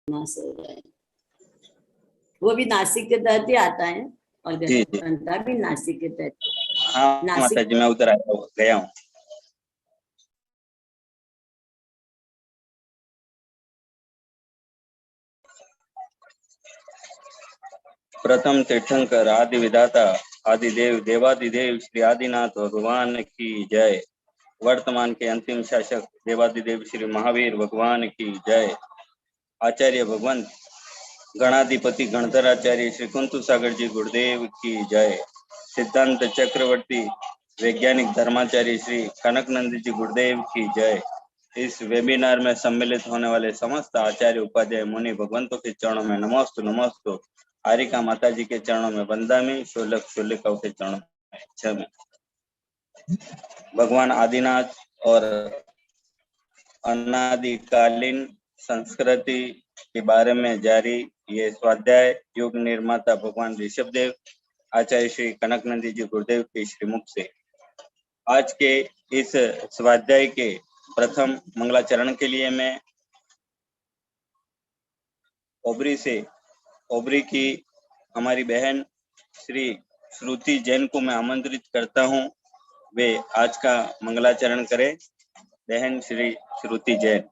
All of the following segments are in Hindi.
नाश हो जाए। वो भी नासिक के तहत ही आता है और ग्रंथा भी नासिक के तहत। हाँ माता जी, मैं उधर गया हूँ। प्रथम तीर्थंकर आदि विधाता आदिदेव देवादिदेव श्री आदिनाथ भगवान की जय। वर्तमान के अंतिम शासक देवादिदेव श्री महावीर भगवान की जय। आचार्य भगवंत गणाधिपति गणधराचार्य श्री कुंतु सागर जी गुरुदेव की जय। सिद्धांत चक्रवर्ती वैज्ञानिक धर्माचार्य श्री कनकनंद जी गुरुदेव की जय। इस वेबिनार में सम्मिलित होने वाले समस्त आचार्य उपाध्याय मुनि भगवंतों के चरणों में नमोस्तु नमोस्तु। हारिका माता जी के चरणों में वंदामी, शोलक शोलिकाओं के चरणों में क्षमा। भगवान आदिनाथ और अनादिकालीन संस्कृति के बारे में जारी ये स्वाध्याय युग निर्माता भगवान ऋषभदेव आचार्य श्री कनकनंदी जी गुरुदेव के श्रीमुख से। आज के इस स्वाध्याय के प्रथम मंगलाचरण के लिए मैं ओबरी की हमारी बहन श्री श्रुति जैन को मैं आमंत्रित करता हूं, वे आज का मंगलाचरण करें। बहन श्री श्रुति जैन।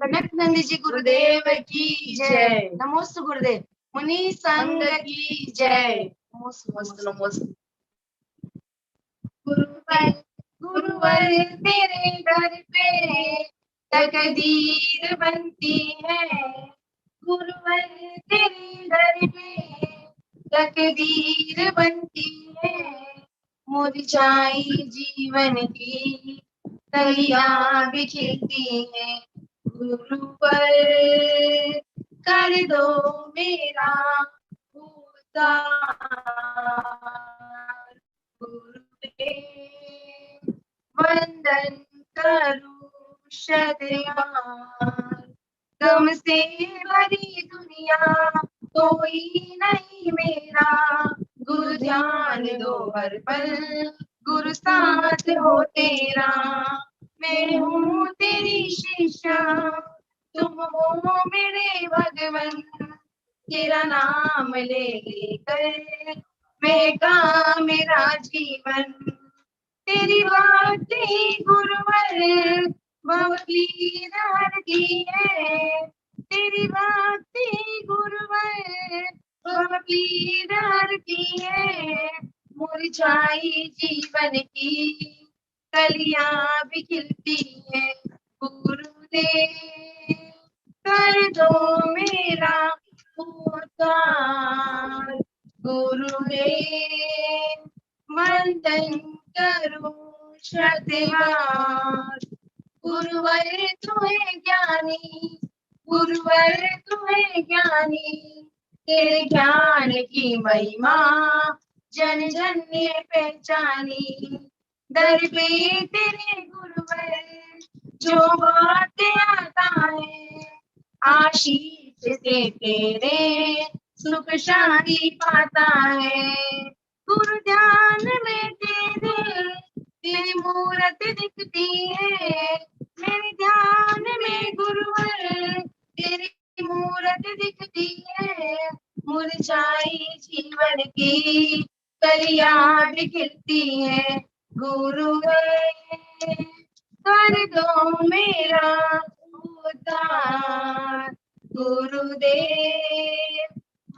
कनकनंदी जी गुरुदेव की जय। नमोस्तु गुरुदेव। मुनि संग की जय। नमोस्तु नमोस्तु। गुरुवर तेरे दर पे तकदीर बनती है। गुरुवर तेरे दर पे तकदीर बनती है। मुरझाई जीवन की कलियां बिखरती है। गुरु पर कर दो मेरा उद्धार। गुरुदेव वंदन करूं शतबार। गम से भरी दुनिया कोई नहीं मेरा। गुरु ध्यान दो हर पल, गुरु साथ हो तेरा। मैं हूँ तेरी शिष्या, तुम हो मेरे भगवन। तेरा नाम ले लेकर महका मेरा जीवन। तेरी बातें गुरुवर भवली रहती है। तेरी बातें गुरुवर भवली रहती है। मुरझाई जीवन की कलियां भी खिलती है। गुरुदेव कर दो मेरा उद्धार। गुरुदेव वंदन करूं शतबार। गुरुवर तुम्हें ज्ञानी, गुरुवर तुम्हें ज्ञानी। तेरे ज्ञान की महिमा जन जन ने पहचानी। दर पे तेरे गुरुवर जो बातें आता है। आशीष से तेरे सुख शांति पाता है। गुरु ध्यान में तेरी मूरत दिखती है। मेरे ध्यान में गुरुवर तेरी मूरत दिखती है। मुरझाई जीवन की कलियां बिखरती है। गुरुदेव कर दो मेरा उद्धार। गुरुदेव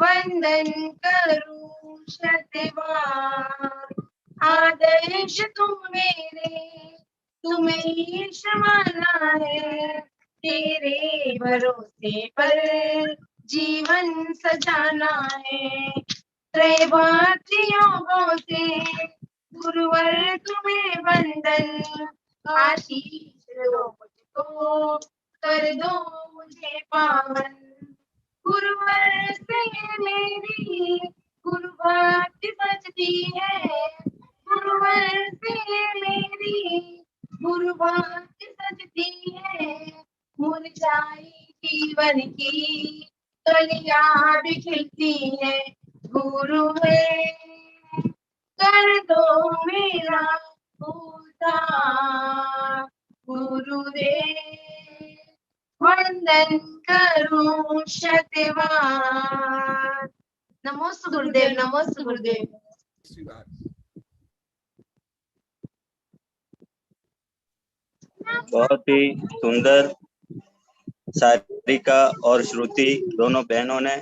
वंदन करूं शतबार। आदर्श तुम मेरे, तुम्हें ईश माना है। तेरे भरोसे पर जीवन सजाना है। त्रैवाक्यों से गुरुवर तुम्हें वंदन। आशीष दो मुझको, कर दो मुझे पावन। गुरुवर से मेरी गुरु भक्ति बजती है। गुरुवर से मेरी गुरु भक्ति सजती है। मुरझाई जीवन की कलियां भी खिलती है गुरु है, कर दो मेरा उद्धार गुरुदेव, वंदन करूं शतवार। नमोस्तु गुरुदेव, नमोस्तु गुरुदेव। बहुत ही सुंदर सारिका और श्रुति दोनों बहनों ने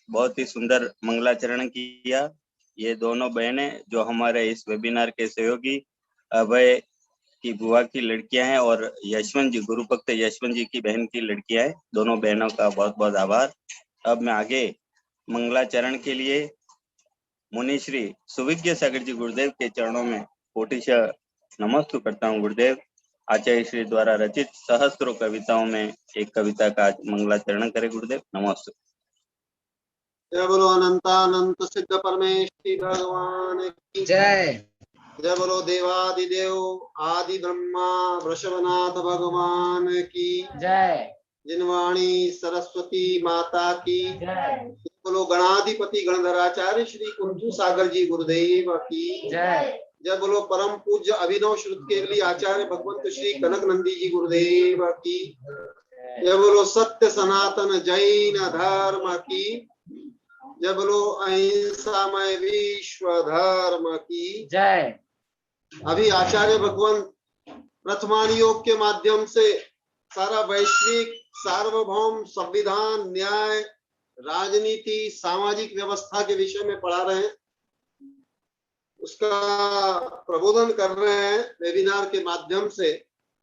बहुत ही सुंदर मंगलाचरण किया। ये दोनों बहनें जो हमारे इस वेबिनार के सहयोगी अभय की बुआ की लड़कियां हैं और यशवंत जी, गुरु भक्त यशवंत जी की बहन की लड़कियां हैं। दोनों बहनों का बहुत बहुत आभार। अब मैं आगे मंगलाचरण के लिए मुनि श्री सुविज्ञ सागर जी गुरुदेव के चरणों में कोटिशः नमस्कार करता हूँ। गुरुदेव आचार्य श्री द्वारा रचित सहस्त्रों कविताओं में एक कविता का मंगलाचरण करे। गुरुदेव नमस्ते। जय बोलो अनंतानंत सिद्ध परमेश्वरी भगवान की जय। जय बोलो देवादिदेव आदि ब्रह्मा वृषभनाथ भगवान की जय। जिनवाणी सरस्वती माता की जय। बोलो गणाधिपति गणधराचार्य श्री कुंजू सागर जी गुरुदेव की जय। जय बोलो परम पूज्य अभिनव श्रुत केवली आचार्य भगवंत श्री कनक नंदी जी गुरुदेव की जय बोलो सत्य सनातन जैन धर्म की जय बोलो अहिंसामय विश्व धर्म की जय। अभी आचार्य भगवंत प्रथमान योग के माध्यम से सारा वैश्विक सार्वभौम संविधान न्याय राजनीति सामाजिक व्यवस्था के विषय में पढ़ा रहे हैं, उसका प्रबोधन कर रहे हैं वेबिनार के माध्यम से।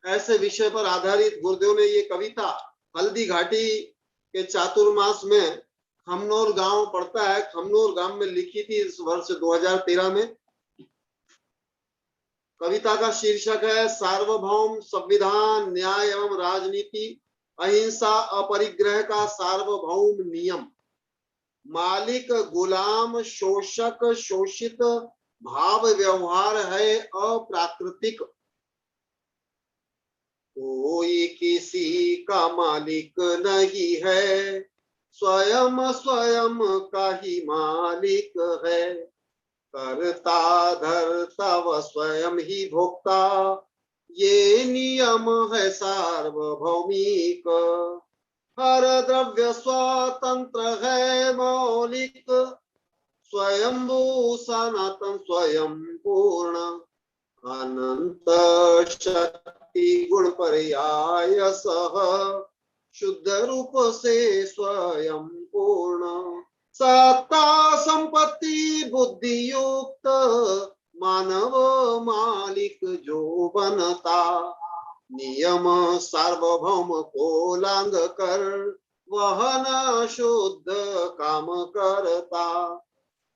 ऐसे विषय पर आधारित गुरुदेव ने ये कविता हल्दी घाटी के चातुर्मास में खमनोर गांव पड़ता है, खमनोर गांव में लिखी थी इस वर्ष 2013 में। कविता का शीर्षक है सार्वभौम संविधान न्याय एवं राजनीति, अहिंसा अपरिग्रह का सार्वभौम नियम, मालिक गुलाम शोषक शोषित भाव व्यवहार है अप्राकृतिक, कोई किसी का मालिक नहीं है, स्वयं स्वयं का ही मालिक है, करता धरता व स्वयं ही भोक्ता, ये नियम है सार्वभौमिक, हर द्रव्य स्वतंत्र है मौलिक, स्वयंभू सनातन स्वयं पूर्ण, अनंत शक्ति गुण पर्याय सह, शुद्ध रूप से स्वयं पूर्ण, सत्ता संपत्ति बुद्धि युक्त मानव मालिक जो बनता, नियम सार्वभौम को लांग कर वह न शुद्ध काम करता,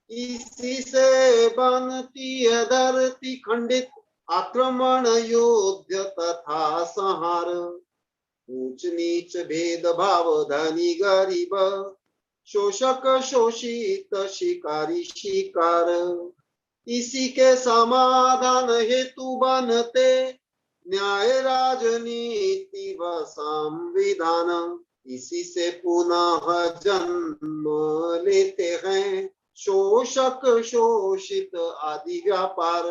इसी से बनती है धरती खंडित, आक्रमण युद्ध तथा संहार, ऊंच नीच भेद भाव धनी गरीब, शोषक शोषित शिकारी शिकार, इसी के समाधान हेतु बनते न्याय राजनीति व संविधान, इसी से पुनः जन्म लेते हैं शोषक शोषित आदि व्यापार,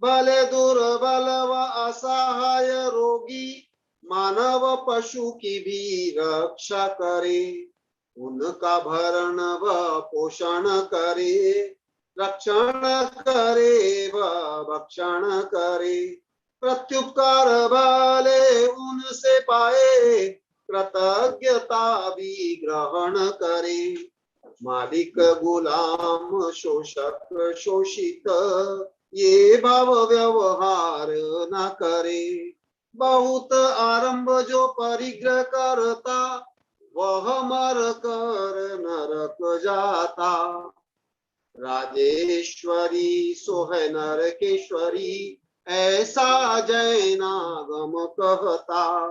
भले दुर्बल व असहाय रोगी मानव पशु की भी रक्षा करे, उनका भरण व पोषण करे, रक्षण करे व भक्षण करे, प्रत्युपकार भले उनसे पाए, कृतज्ञता भी ग्रहण करे, मालिक गुलाम शोषक शोषित ये भाव व्यवहार न करे, बहुत आरंभ जो परिग्रह करता वह मर कर नरक जाता, राजेश्वरी सोह नरकेश्वरी ऐसा जैनागम कहता,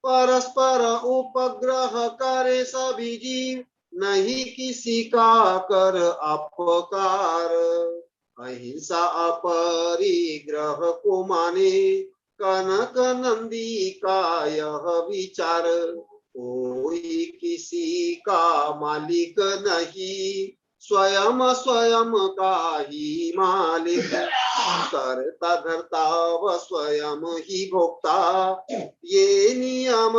परस्पर उपग्रह करे सभी जीव नहीं किसी का कर अपकार, अहिंसा अपरिग्रह को माने कनक नंदी का यह विचार, कोई किसी का मालिक नहीं, स्वयं स्वयं का ही मालिक, करता धरता व स्वयं ही भोक्ता, ये नियम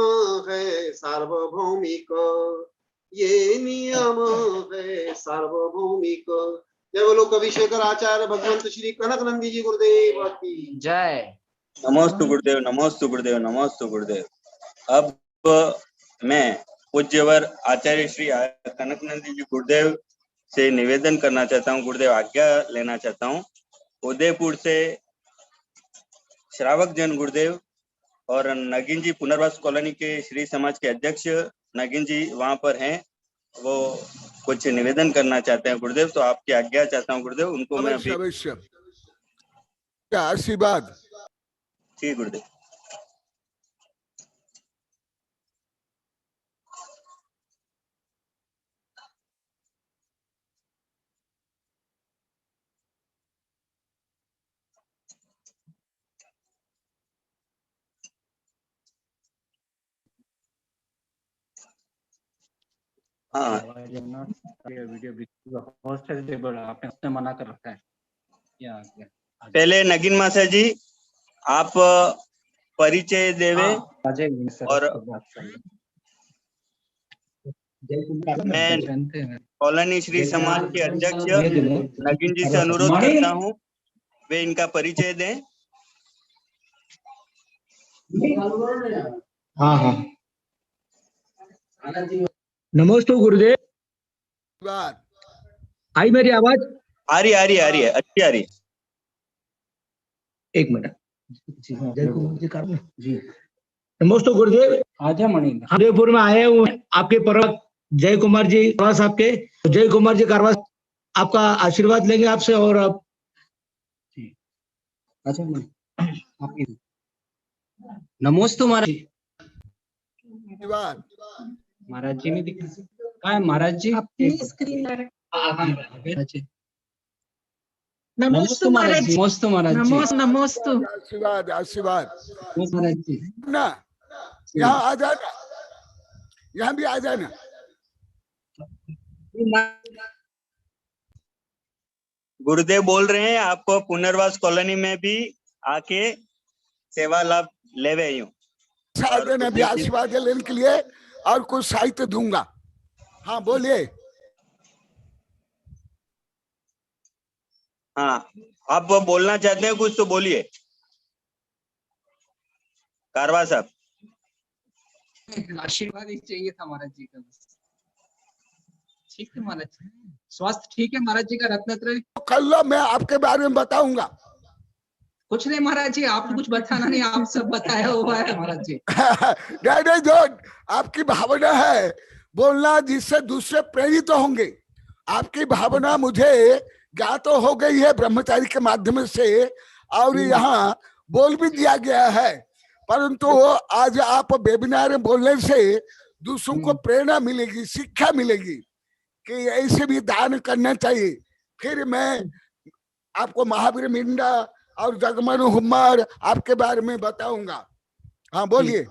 है सार्वभौमिक, ये नियम है सार्वभौमिक। जय बोलो कवि शेखर आचार्य भगवंत श्री कनक नंदी जी गुरुदेव की जय। नमोस्तु गुरुदेव, नमोस्तु गुरुदेव, नमोस्तु गुरुदेव। अब मैं पूज्यवर आचार्य श्री कनक नंदी जी गुरुदेव से निवेदन करना चाहता हूँ, गुरुदेव आज्ञा लेना चाहता हूँ। उदयपुर से श्रावक जन गुरुदेव और नगीन जी पुनर्वास कॉलोनी के श्री समाज के अध्यक्ष नगीन जी वहां पर हैं, वो कुछ निवेदन करना चाहते हैं गुरुदेव, तो आपकी आज्ञा चाहता हूँ गुरुदेव, उनको मैं अभी। अवश्य आशीर्वाद। ठीक गुरुदेव। हाँ वीडियो होस्ट है टेबल, आपने उसने मना कर रखा है। क्या पहले नगीन मासा जी आप परिचय देवे और मैं कॉलोनी श्री समाज के अध्यक्ष नगीन जी से अनुरोध करता हूँ वे इनका परिचय दें। हाँ हाँ नमस्ते गुरुदेव। आई मेरी आवाज? आ रही है अच्छी आ रही। एक मिनट जी। नमस्ते गुरुदेव। आजा मणि उदयपुर में आए हुए आपके परम जय कुमार जी कारवास, आपके जय कुमार जी कारवास आपका आशीर्वाद लेंगे आपसे। और आप अच्छा मणि नमस्ते महाराज जी। महाराज जी नहीं दिख रहा है महाराज जी, आपकी स्क्रीन नमस्ते महाराज जी। नमस्ते महाराज जी। नमस्ते। आशीर्वाद आशीर्वाद। महाराज जी ना यहाँ आ जाना, यहाँ भी आ जाना। गुरुदेव बोल रहे हैं आपको पुनर्वास कॉलोनी में भी आके सेवा लाभ लेवे यूं साधन अभी आशीर्वाद लेने के लिए और कुछ साहित्य दूंगा। हाँ बोलिए। हाँ आप बोलना चाहते हैं कुछ तो बोलिए कारवा साहब। आशीर्वाद ही चाहिए था महाराज जी का। ठीक है महाराज जी, स्वास्थ्य ठीक है महाराज जी का, रत्नत्रय कल लो मैं आपके बारे में बताऊंगा। कुछ नहीं महाराज जी, आप कुछ बताना नहीं, आप सब बताया हुआ है महाराज जी। नहीं जो आपकी भावना है बोलना जिससे दूसरे प्रेरित तो होंगे, आपकी भावना मुझे ज्ञात तो हो गई है ब्रह्मचारी के माध्यम से, और यहाँ बोल भी दिया गया है। परंतु आज आप वेबिनार में बोलने से दूसरों को प्रेरणा मिलेगी, शिक्षा मिलेगी कि ऐसे भी दान करना चाहिए। फिर मैं आपको महावीर मिंडा और जगमनु हुम्मर आपके बारे में बताऊंगा। हाँ बोलिए।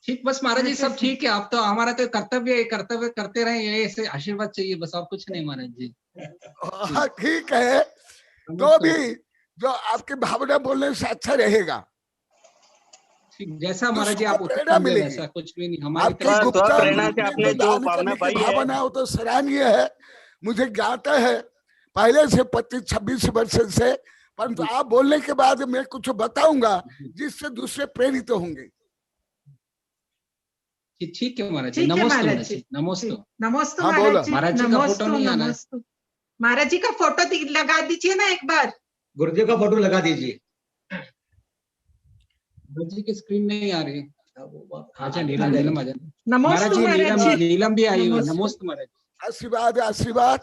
ठीक बस महाराज जी सब ठीक है। आप तो हमारा तो कर्तव्य करते रहे, ये ऐसे आशीर्वाद चाहिए बस, और कुछ नहीं महाराज जी। हाँ ठीक है, तो भी जो आपकी भावना बोलने से अच्छा रहेगा। ठीक जैसा महाराज जी आप प्रेरणा मिलेगी, ऐसा कुछ भी नहीं हमारी आपकी गुप्ता प्रेरणा से आपने जो भावना पाई है भावना हो तो सराहनीय है, मुझे ज्ञात है पहले से 25-26 वर्ष से। परंतु आप बोलने के बाद मैं कुछ बताऊंगा जिससे दूसरे प्रेरित होंगे। ठीक है महाराज जी। नमस्ते नमस्ते नमस्ते हाँ, बोलो। महाराज जी का फोटो नहीं आना है। महाराज जी का फोटो लगा दीजिए ना एक बार। गुरुदेव का फोटो लगा दीजिए। महाराज जी की स्क्रीन नहीं आ रही। अच्छा नीलम आ जाए। नमस्ते महाराज जी नीलम भी आई हुई। नमस्ते महाराज। आशीर्वाद आशीर्वाद।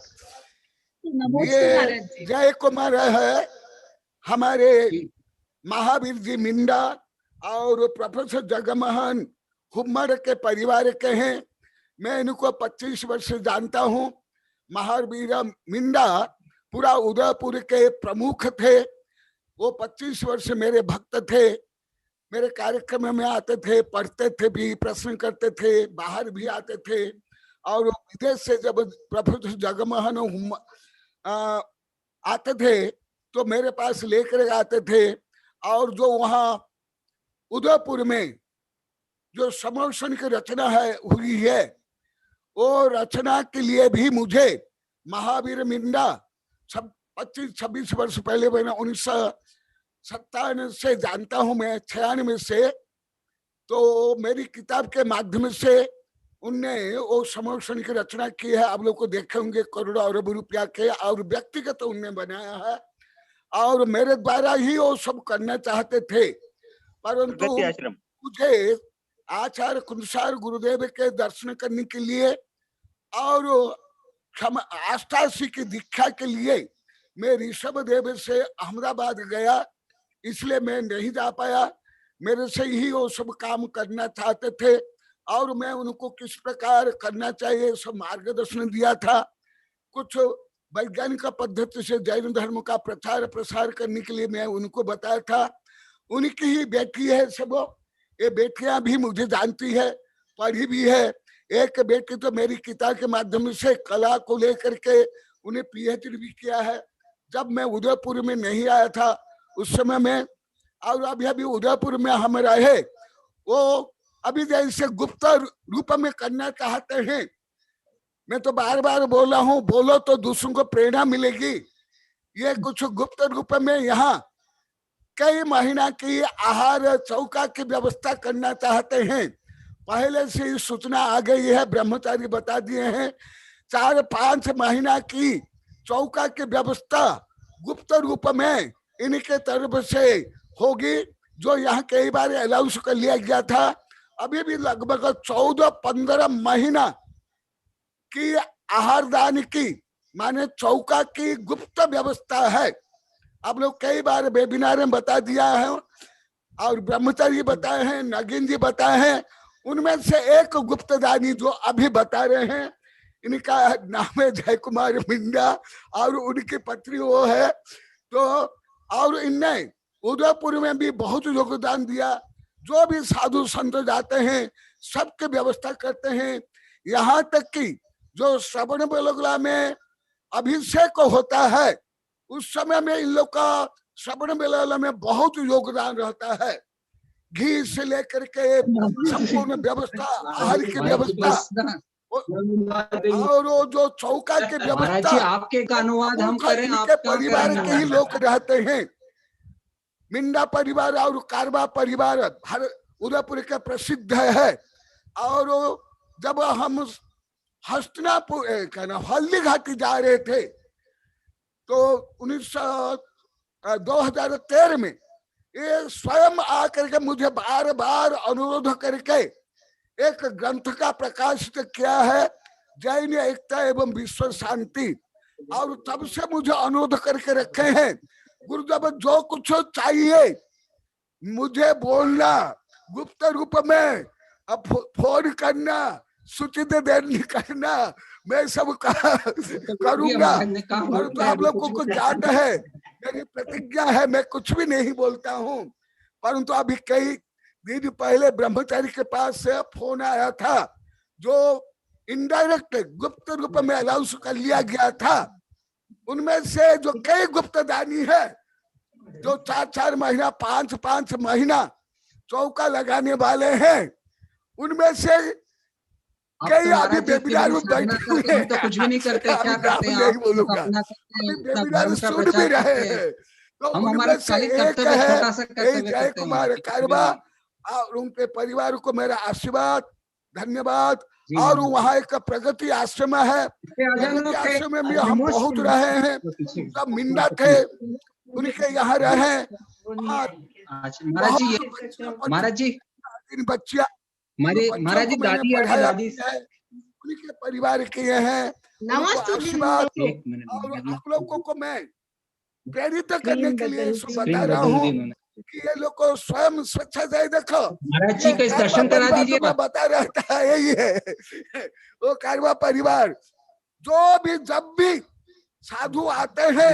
नमस्ते महाराज जी। जय कुमार है हमारे महावीर जी मिंडा और प्रोफेसर जगमोहन हुम्मर के परिवार के हैं। मैं इनको 25 वर्ष से जानता हूँ। महावीर मिंडा पूरा उदयपुर के प्रमुख थे, वो 25 वर्ष मेरे भक्त थे। मेरे कार्यक्रम में आते थे, पढ़ते थे भी, प्रश्न करते थे, बाहर भी आते थे। और विदेश से जब प्रोफेसर जगमोहन आते थे तो मेरे पास लेकर आते थे। और जो वहाँ उदयपुर में जो समोषण की रचना हुई है, वो रचना के लिए भी मुझे महावीर मिंडा 25-26 वर्ष पहले, मैंने 1957 से जानता हूं मैं, 96 से। तो मेरी किताब के माध्यम से उनने वो समोषण की रचना की है। आप लोग को देखे होंगे, करोड़ों अरब रुपया के, और व्यक्तिगत उनने बनाया है। और मेरे द्वारा ही वो सब करना चाहते थे, परंतु मुझे आचार्य कुंसार गुरुदेव के दर्शन करने के लिए और आष्टासी की दीक्षा के लिए मैं ऋषभ देव से अहमदाबाद गया, इसलिए मैं नहीं जा पाया। मेरे से ही वो सब काम करना चाहते थे और मैं उनको किस प्रकार करना चाहिए सब मार्गदर्शन दिया था। कुछ वैज्ञानिक पद्धति से जैन धर्म का प्रचार प्रसार करने के लिए मैं उनको बताया था। उनकी ही बेटी है सब, ये बेटियां भी मुझे जानती है, पढ़ी भी है। एक बेटी तो मेरी किताब के माध्यम से कला को लेकर के उन्हें पीएचडी भी किया है। जब मैं उदयपुर में नहीं आया था उस समय में, और अभी उदयपुर में हम रहे, वो अभी जैसे गुप्त रूप में करना चाहते हैं। मैं तो बार बार बोला हूँ, बोलो तो दूसरों को प्रेरणा मिलेगी। ये कुछ गुप्त रूप में यहाँ कई महीना की आहार चौका की व्यवस्था करना चाहते हैं। पहले से ही सूचना आ गई है, ब्रह्मचारी बता दिए हैं। 4-5 महीना की चौका की व्यवस्था गुप्त रूप में इनके तरफ से होगी, जो यहाँ कई बार अनाउंस कर लिया गया था। अभी भी लगभग 14-15 महीना की आहार दान की, माने चौका की गुप्त व्यवस्था है। आप लोग कई बार वेबिनार में बता दिया है, और ब्रह्मचारी बताए हैं, नगीन जी बताए हैं। उनमें से एक गुप्तदानी जो अभी बता रहे हैं, इनका नाम है जय कुमार मिंडा और उनकी पत्नी वो है। तो और इनने उदयपुर में भी बहुत योगदान दिया। जो भी साधु संत जाते हैं सबके व्यवस्था करते हैं। यहाँ तक कि जो श्रवण बेलगोला में अभिषेक होता है, उस समय में इन लोग का श्रवण बेलगोला में बहुत योगदान रहता है। घी से लेकर के संपूर्ण व्यवस्था, आहार की व्यवस्था, और वो जो चौका की व्यवस्था, आपके का अनुवाद हम करें, के परिवार के ही लोग रहते हैं। मिंडा परिवार और कारवा परिवार उदयपुर के प्रसिद्ध है। और जब हम हस्तिनापुर हल्दी घाटी जा रहे थे तो 2013 में ये स्वयं आकर के मुझे बार बार अनुरोध करके एक ग्रंथ का प्रकाशित किया है, जैन एकता एवं विश्व शांति। और तब से मुझे अनुरोध करके रखे हैं, गुरुदेव जो कुछ चाहिए मुझे बोलना, गुप्त रूप में फोन करना, सूचित देर करना, मैं सब करूंगा। और तो आप लोग को याद है, मेरी प्रतिज्ञा है, मैं कुछ भी नहीं बोलता हूँ। परंतु अभी कई दिन पहले ब्रह्मचारी के पास से फोन आया था, जो इनडायरेक्ट गुप्त रूप में अनाउंस कर लिया गया था। उनमें से जो कई गुप्तदानी है, जो 4-4 महीना 5-5 महीना चौका लगाने वाले हैं, उनमें से कई अभी वेबिनार में बैठे हुए हैं। तो कुछ भी नहीं करते, क्या करते हैं? नहीं बोलूंगा, वेबिनार सुन भी रहे हैं। तो उनमें से एक है जय कुमार कारवा, और उनके परिवार को मेरा आशीर्वाद, धन्यवाद। और वहाँ एक प्रगति आश्रम है, प्रगति आश्रम में हम बहुत रहे हैं। जब मिंडा थे उनके यहाँ रहे। महाराज जी, बच्चिया महाराज जी, दादी उनके परिवार के हैं। आशीर्वाद और आप लोगों को मैं प्रेरित करने के लिए बता रहा हूँ कि ये लोग को स्वयं स्वच्छ जाए। देखो महाराज जी का दर्शन करा दीजिए। बता रहता है यही है वो कारवा परिवार, जो भी जब भी साधु आते हैं,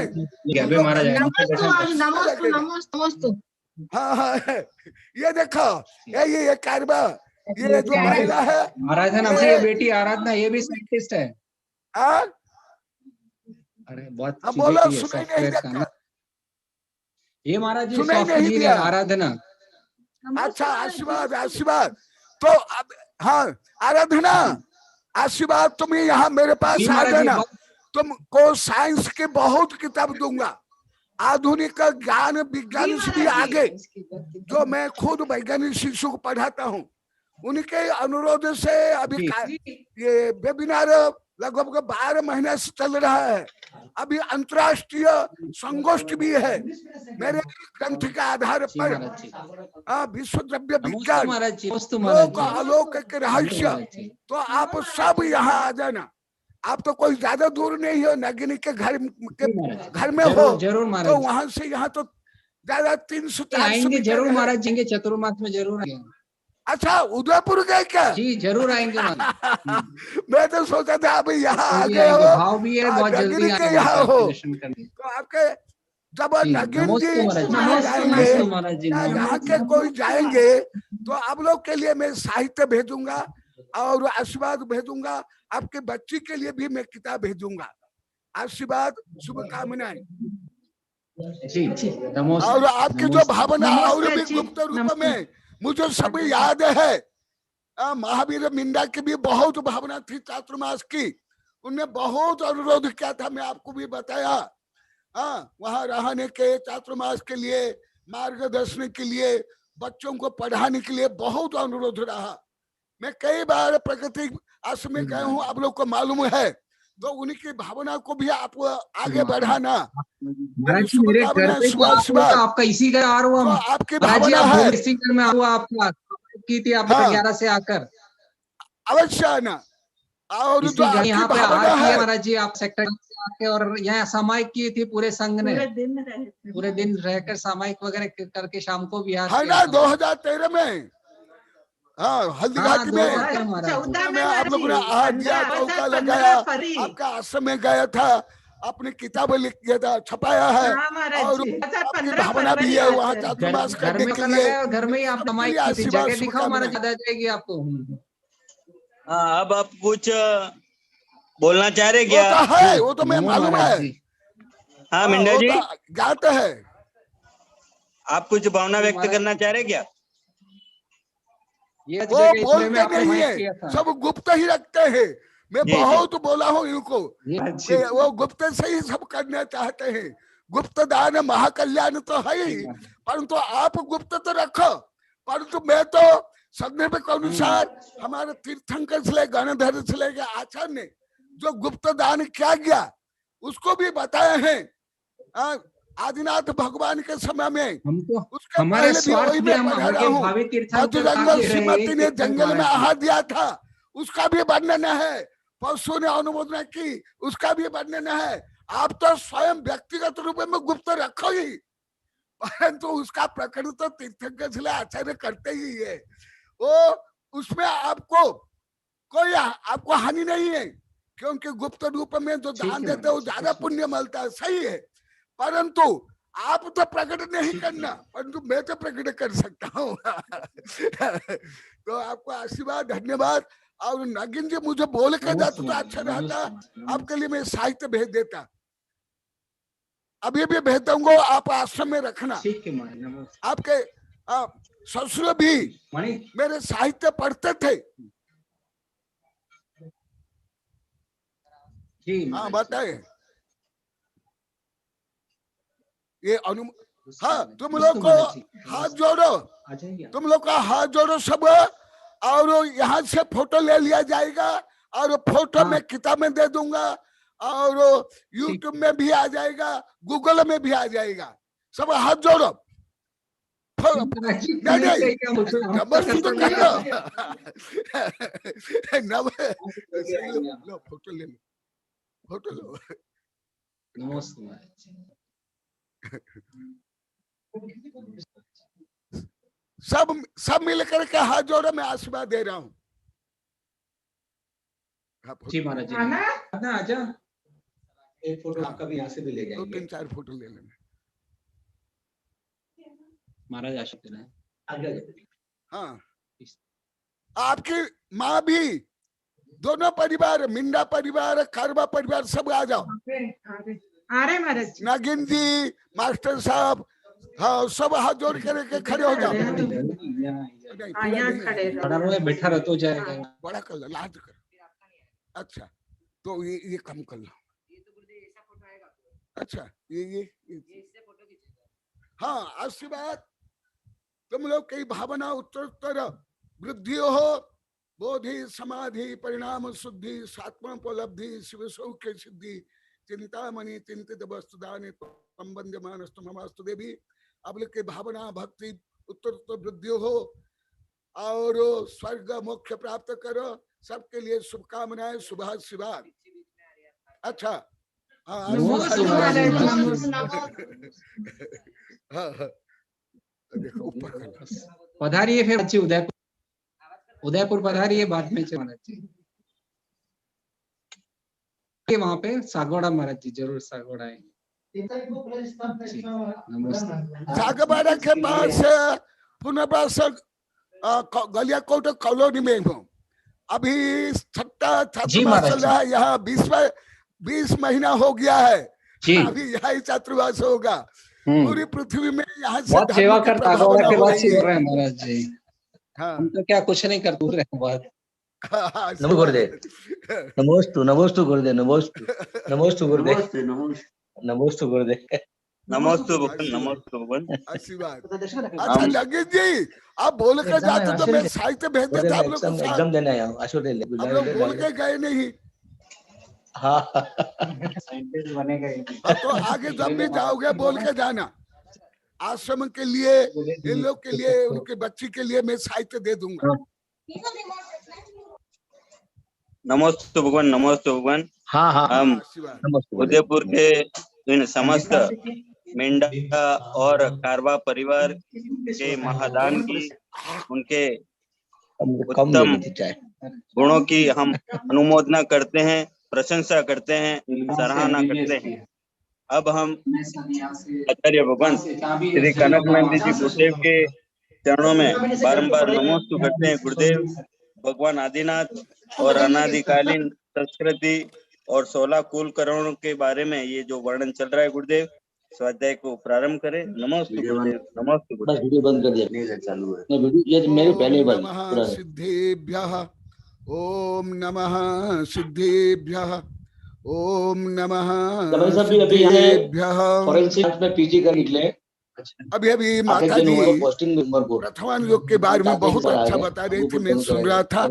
हाँ हाँ ये देखो ये कारवा, ये जो महिला है आराधना की ये बेटी आराधना, ये भी साइंटिस्ट है। हाँ अरे बहुत अब चीजें बोलो की है सुनाई नहीं सॉफ्टवेयर का देता, ना। ये महाराज जी सुनाई सॉफ्टवेयर नहीं इंजीनियर दिया। आराधना। अच्छा आशीर्वाद आशीर्वाद। तो अब हाँ आराधना आशीर्वाद, तुम यहाँ मेरे पास जी आ महाराज जी, जाना, तुमको साइंस के बहुत किताब दूंगा, आधुनिक ज्ञान विज्ञान से भी आगे, जो मैं खुद वैज्ञानिक शिशु को पढ़ाता हूँ, उनके अनुरोध से अभी ये वेबिनार लगभग 12 महीने से चल रहा है। अभी अंतर्राष्ट्रीय संगोष्ठी भी है मेरे ग्रंथ के आधार जी पर। महाराज जी। विश्व द्रव्य नमस्ते विज्ञान, महाराज जी, नमस्ते महाराज लोक जी। आलोक के रहस्य, तो आप सब यहाँ आ जाना। आप तो कोई ज्यादा दूर नहीं हो, नगिनी के घर में हो, जरूर जरूर तो महाराज जी। वहां से यहाँ तो ज्यादा 300-400 आएंगे मीटर जरूर है। महाराज जी, चतुर्मास में जरूर आएंगे। अच्छा उदयपुर गए क्या? जी जरूर आएंगे महाराज। मैं तो सोचा था अभी यहाँ आ जल्दी गए आएंगे, हो, भाव भी है, बहुत जल्दी नगिनी के आएंगे यहाँ आपके हो, दर्शन करने। तो आपके जब जी, नगिन जी नमस्ते महाराज जी। यहाँ जाएंगे नमस्ते महाराज जी। या यहाँ के कोई जाएंगे, तो आप लोग के लिए मैं साहित्य भेजूंगा और आशीर्वाद भेजूंगा, आपके बच्ची के लिए भी मैं किताब भेजूंगा। आशीर्वाद, शुभकामनाएं। जी जी नमस्ते। और आपकी जो भावना और भी नमस्ते जी, गुप्त रूप नमस्ते। में मुझे सब याद है। महावीर मिंडा की भी बहुत भावना थी चातुर्मास की, उनने बहुत अनुरोध किया था, मैं आपको भी बताया। वहां रहने के, चातुर्मास के लिए, मार्गदर्शन के लिए, बच्चों को पढ़ाने के लिए बहुत अनुरोध रहा। मैं कई बार प्रगति आश्रम में गया हूँ, आप लोग को मालूम है, तो उनकी भावना को भी आप आगे बढ़ाना। महाराज जी मेरे घर पे आपका इसी घर आ रहा हूँ। आपकी महाराज जी भावना आप है, इसी घर में आ रहा आपका की थी आपने 11 से आकर अवश्य आना। और जो इसी यहाँ आपकी पे भावना आर किया है, महाराज जी, आप सेक्टर आके और यहाँ सामायिक की थी पूरे संघ ने, पूरे दिन रहकर सामायिक वगैरह करके शाम को भी है ना 2013 में, हल्दीघाटी में आप लोगों ने आहार दिया, चौका लगाया, आपका आश्रम में गया था, अपनी किताब लिख दिया था, छपाया है, और आपकी भावना भी है वहाँ चातुर्मास करने के लिए। घर में ही आप सामायिक की थी, जगह दिखाओ महाराज, याद आ जाएगी आपको। हाँ, अब आप कुछ बोलना चाह रहे क्या? वो तो है, वो तो मैं मालूम है। हाँ मिंडा जी, ज्ञात है। आप कुछ भावना व्यक्त करना चाह रहे क्या? ये वो बोलते नहीं है, सब गुप्त ही रखते हैं। मैं बहुत बोला हूँ इनको, वो गुप्त से ही सब करना चाहते हैं। गुप्त दान महाकल्याण तो है ही, परंतु आप गुप्त तो रखो। परंतु मैं तो संदर्भ के अनुसार हमारे तीर्थंकर से गणधर से लेकर आचार्य ने जो गुप्त दान किया गया उसको भी बताए हैं। आदिनाथ भगवान के समय में उसके पहले भी वही मैं पढ़ा रहा हूँ। श्रीमती ने जंगल में आहार दिया था, उसका भी वर्णन है। पशु ने अनुमोदन की, उसका भी वर्णन है। आप तो स्वयं व्यक्तिगत रूप में गुप्त रखो ही, परंतु उसका प्रकरण तो तीर्थंकर आचार्य करते ही है। वो उसमें आपको कोई आपको हानि नहीं है, क्योंकि गुप्त रूप में जो दान देते हैं वो ज्यादा पुण्य मिलता है, सही है। परंतु आप तो प्रकट नहीं करना, परंतु मैं तो प्रकट कर सकता हूँ। तो आपको आशीर्वाद, धन्यवाद। और नगिन जी मुझे बोल के जाते तो अच्छा रहता, आपके लिए मैं साहित्य भेज देता, अभी भी भेज दूंगा, आप आश्रम में रखना। आपके ससुर भी मेरे साहित्य पढ़ते थे। हाँ बताए ये हाँ, तुम लोग को हाथ जोड़ो, तुम लोग का हाथ जोड़ो सब, और यहाँ से फोटो ले लिया जाएगा, और फोटो मैं किताब में दे दूंगा, और यूट्यूब में भी आ जाएगा, गूगल में भी आ जाएगा। सब हाथ जोड़ो, नहीं नमस्ते तो कर लो। लो फोटो ले लो, फोटो लो। सब मिलकर के हाथ जोड़ो, मैं आशीर्वाद दे रहा हूँ। जी महाराज जी, ना आजा, एक फोटो आपका भी यहाँ से भी ले जाएंगे, 2-3-4 फोटो ले लेना। महाराज आशीष देना है। हाँ, आपकी माँ भी, दोनों परिवार, मिंडा परिवार, कारवा परिवार, सब आ जाओ। आ रहे महाराज जी। नागिन जी, मास्टर साहब, हाँ, सब हाथ जोड़ करके खड़े हो जाओ। नहीं, हाँ, यहाँ खड़े रहो। बड़ा में बैठा रह तो जाएगा। बड़ा कर लो, लाज कर। अच्छा, तो ये कम कर लो। अच्छा, ये हाँ, आशीर्वाद तुम लोग की भावना उत्तरोत्तर वृद्धि हो, बोधि समाधि परिणाम शुद्धि सात्मोपलब्धि शिव सौख्य सिद्धि चिंतामणि चिंतित वस्तुदाने संबंधमानस्तु ममास्तु देवी। अब लोग की भावना भक्ति उत्तरोत्तर वृद्धि हो और स्वर्ग मोक्ष प्राप्त करो। सबके लिए शुभकामनाएं, शुभाशीर्वाद। अच्छा, हाँ, देखो ऊपर कर लो। पधारिए फिर अच्छी उदयपुर पधारिए, बाद में महाराज जी वहाँ पे सागवाड़ा महाराज जी जरूर सागवाड़ा आएंगे। सागवाड़ा के पास पुनर्वास गलियाकोट कॉलोनी में हूँ। अभी छठा छात्रावास चल रहा है यहाँ। 20 महीना हो गया है। अभी यहाँ ही छात्रावास होगा। पूरी पृथ्वी में यहाँ से बहुत सेवा कर सागवाड़ा के बाद से कर रहे हैं महाराज जी। हाँ, हम तो क्या कुछ नहीं कर दूर रहे बात। नमो गुरुदेव, नमोस्तु गुरुदेव, नमोस्तु गुरुदेव, नमोस्तु गुरुदेव, नमोस्तु भगवान। आशीर्वाद। अच्छा नागिन जी, आप बोल के जाते तो मैं साहित्य भेज देता आप लोग को। एकदम देना है आशीर्वाद। आप लोग बोल के गए नहीं। हाँ, तो आगे जब भी जाओगे बोल के जाना। आश्रम के लिए, इन लोग के लिए, उनके बच्ची के लिए मैं साहित्य दे दूंगा। नमोस्तु भगवान, नमोस्तु भगवान। हाँ, हाँ, हम नमस्ते। उदयपुर के इन समस्त मेंढा और कारवा परिवार के महादान की, उनके उत्तम गुणों की हम अनुमोदना करते हैं, प्रशंसा करते हैं, सराहना करते हैं। अब हम आचार्य भगवान श्री कनकनंदी जी गुरुदेव के चरणों में बारंबार नमोस्तु करते हैं। गुरुदेव भगवान आदिनाथ और अनादिकालीन संस्कृति और 16 कुल करोड़ों के बारे में ये जो वर्णन चल रहा है, गुरुदेव स्वाध्याय को प्रारंभ करें। नमोस्तु गुरुदेव, नमोस्तु गुरुदेव। वीडियो बंद कर दिया, चालू है ये मेरे पहले नमः सिद्धेभ्यः, ओम नमः सिद्धेभ्यः, ओम नमः सिद्धेभ्यः। फॉरेंसिक में पीजी कर निकले। अभी माता जी प्रथमानुयोग के बारे में बहुत अच्छा बता रही थी, मैं सुन रहा था।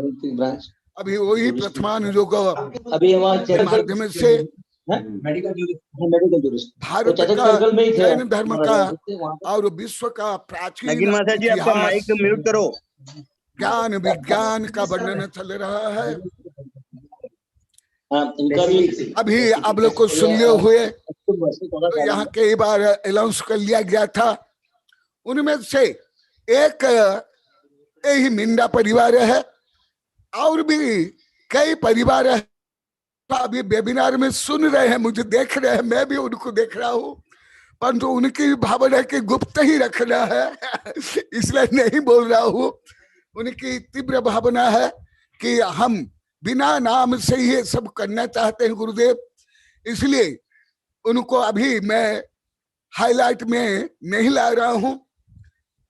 अभी वही प्रथमानुयोग अभी के माध्यम से भारत का जैन धर्म का और विश्व का प्राचीन नगीन माता जी, आपका माइक म्यूट करो। ज्ञान विज्ञान का वर्णन चल रहा है। अभी आप लोग को सुनने हुए तो यहाँ कई बार अनाउंस कर लिया गया था। उनमें से एक यही मिंडा परिवार है और भी कई परिवार है। अभी वेबिनार में सुन रहे हैं, मुझे देख रहे हैं, मैं भी उनको देख रहा हूँ, परंतु उनकी भावना की गुप्त ही रखना है इसलिए नहीं बोल रहा हूँ। उनकी तीव्र भावना है कि हम बिना नाम से ही ये सब करना चाहते हैं गुरुदेव, इसलिए उनको अभी मैं हाईलाइट में नहीं ला रहा हूं।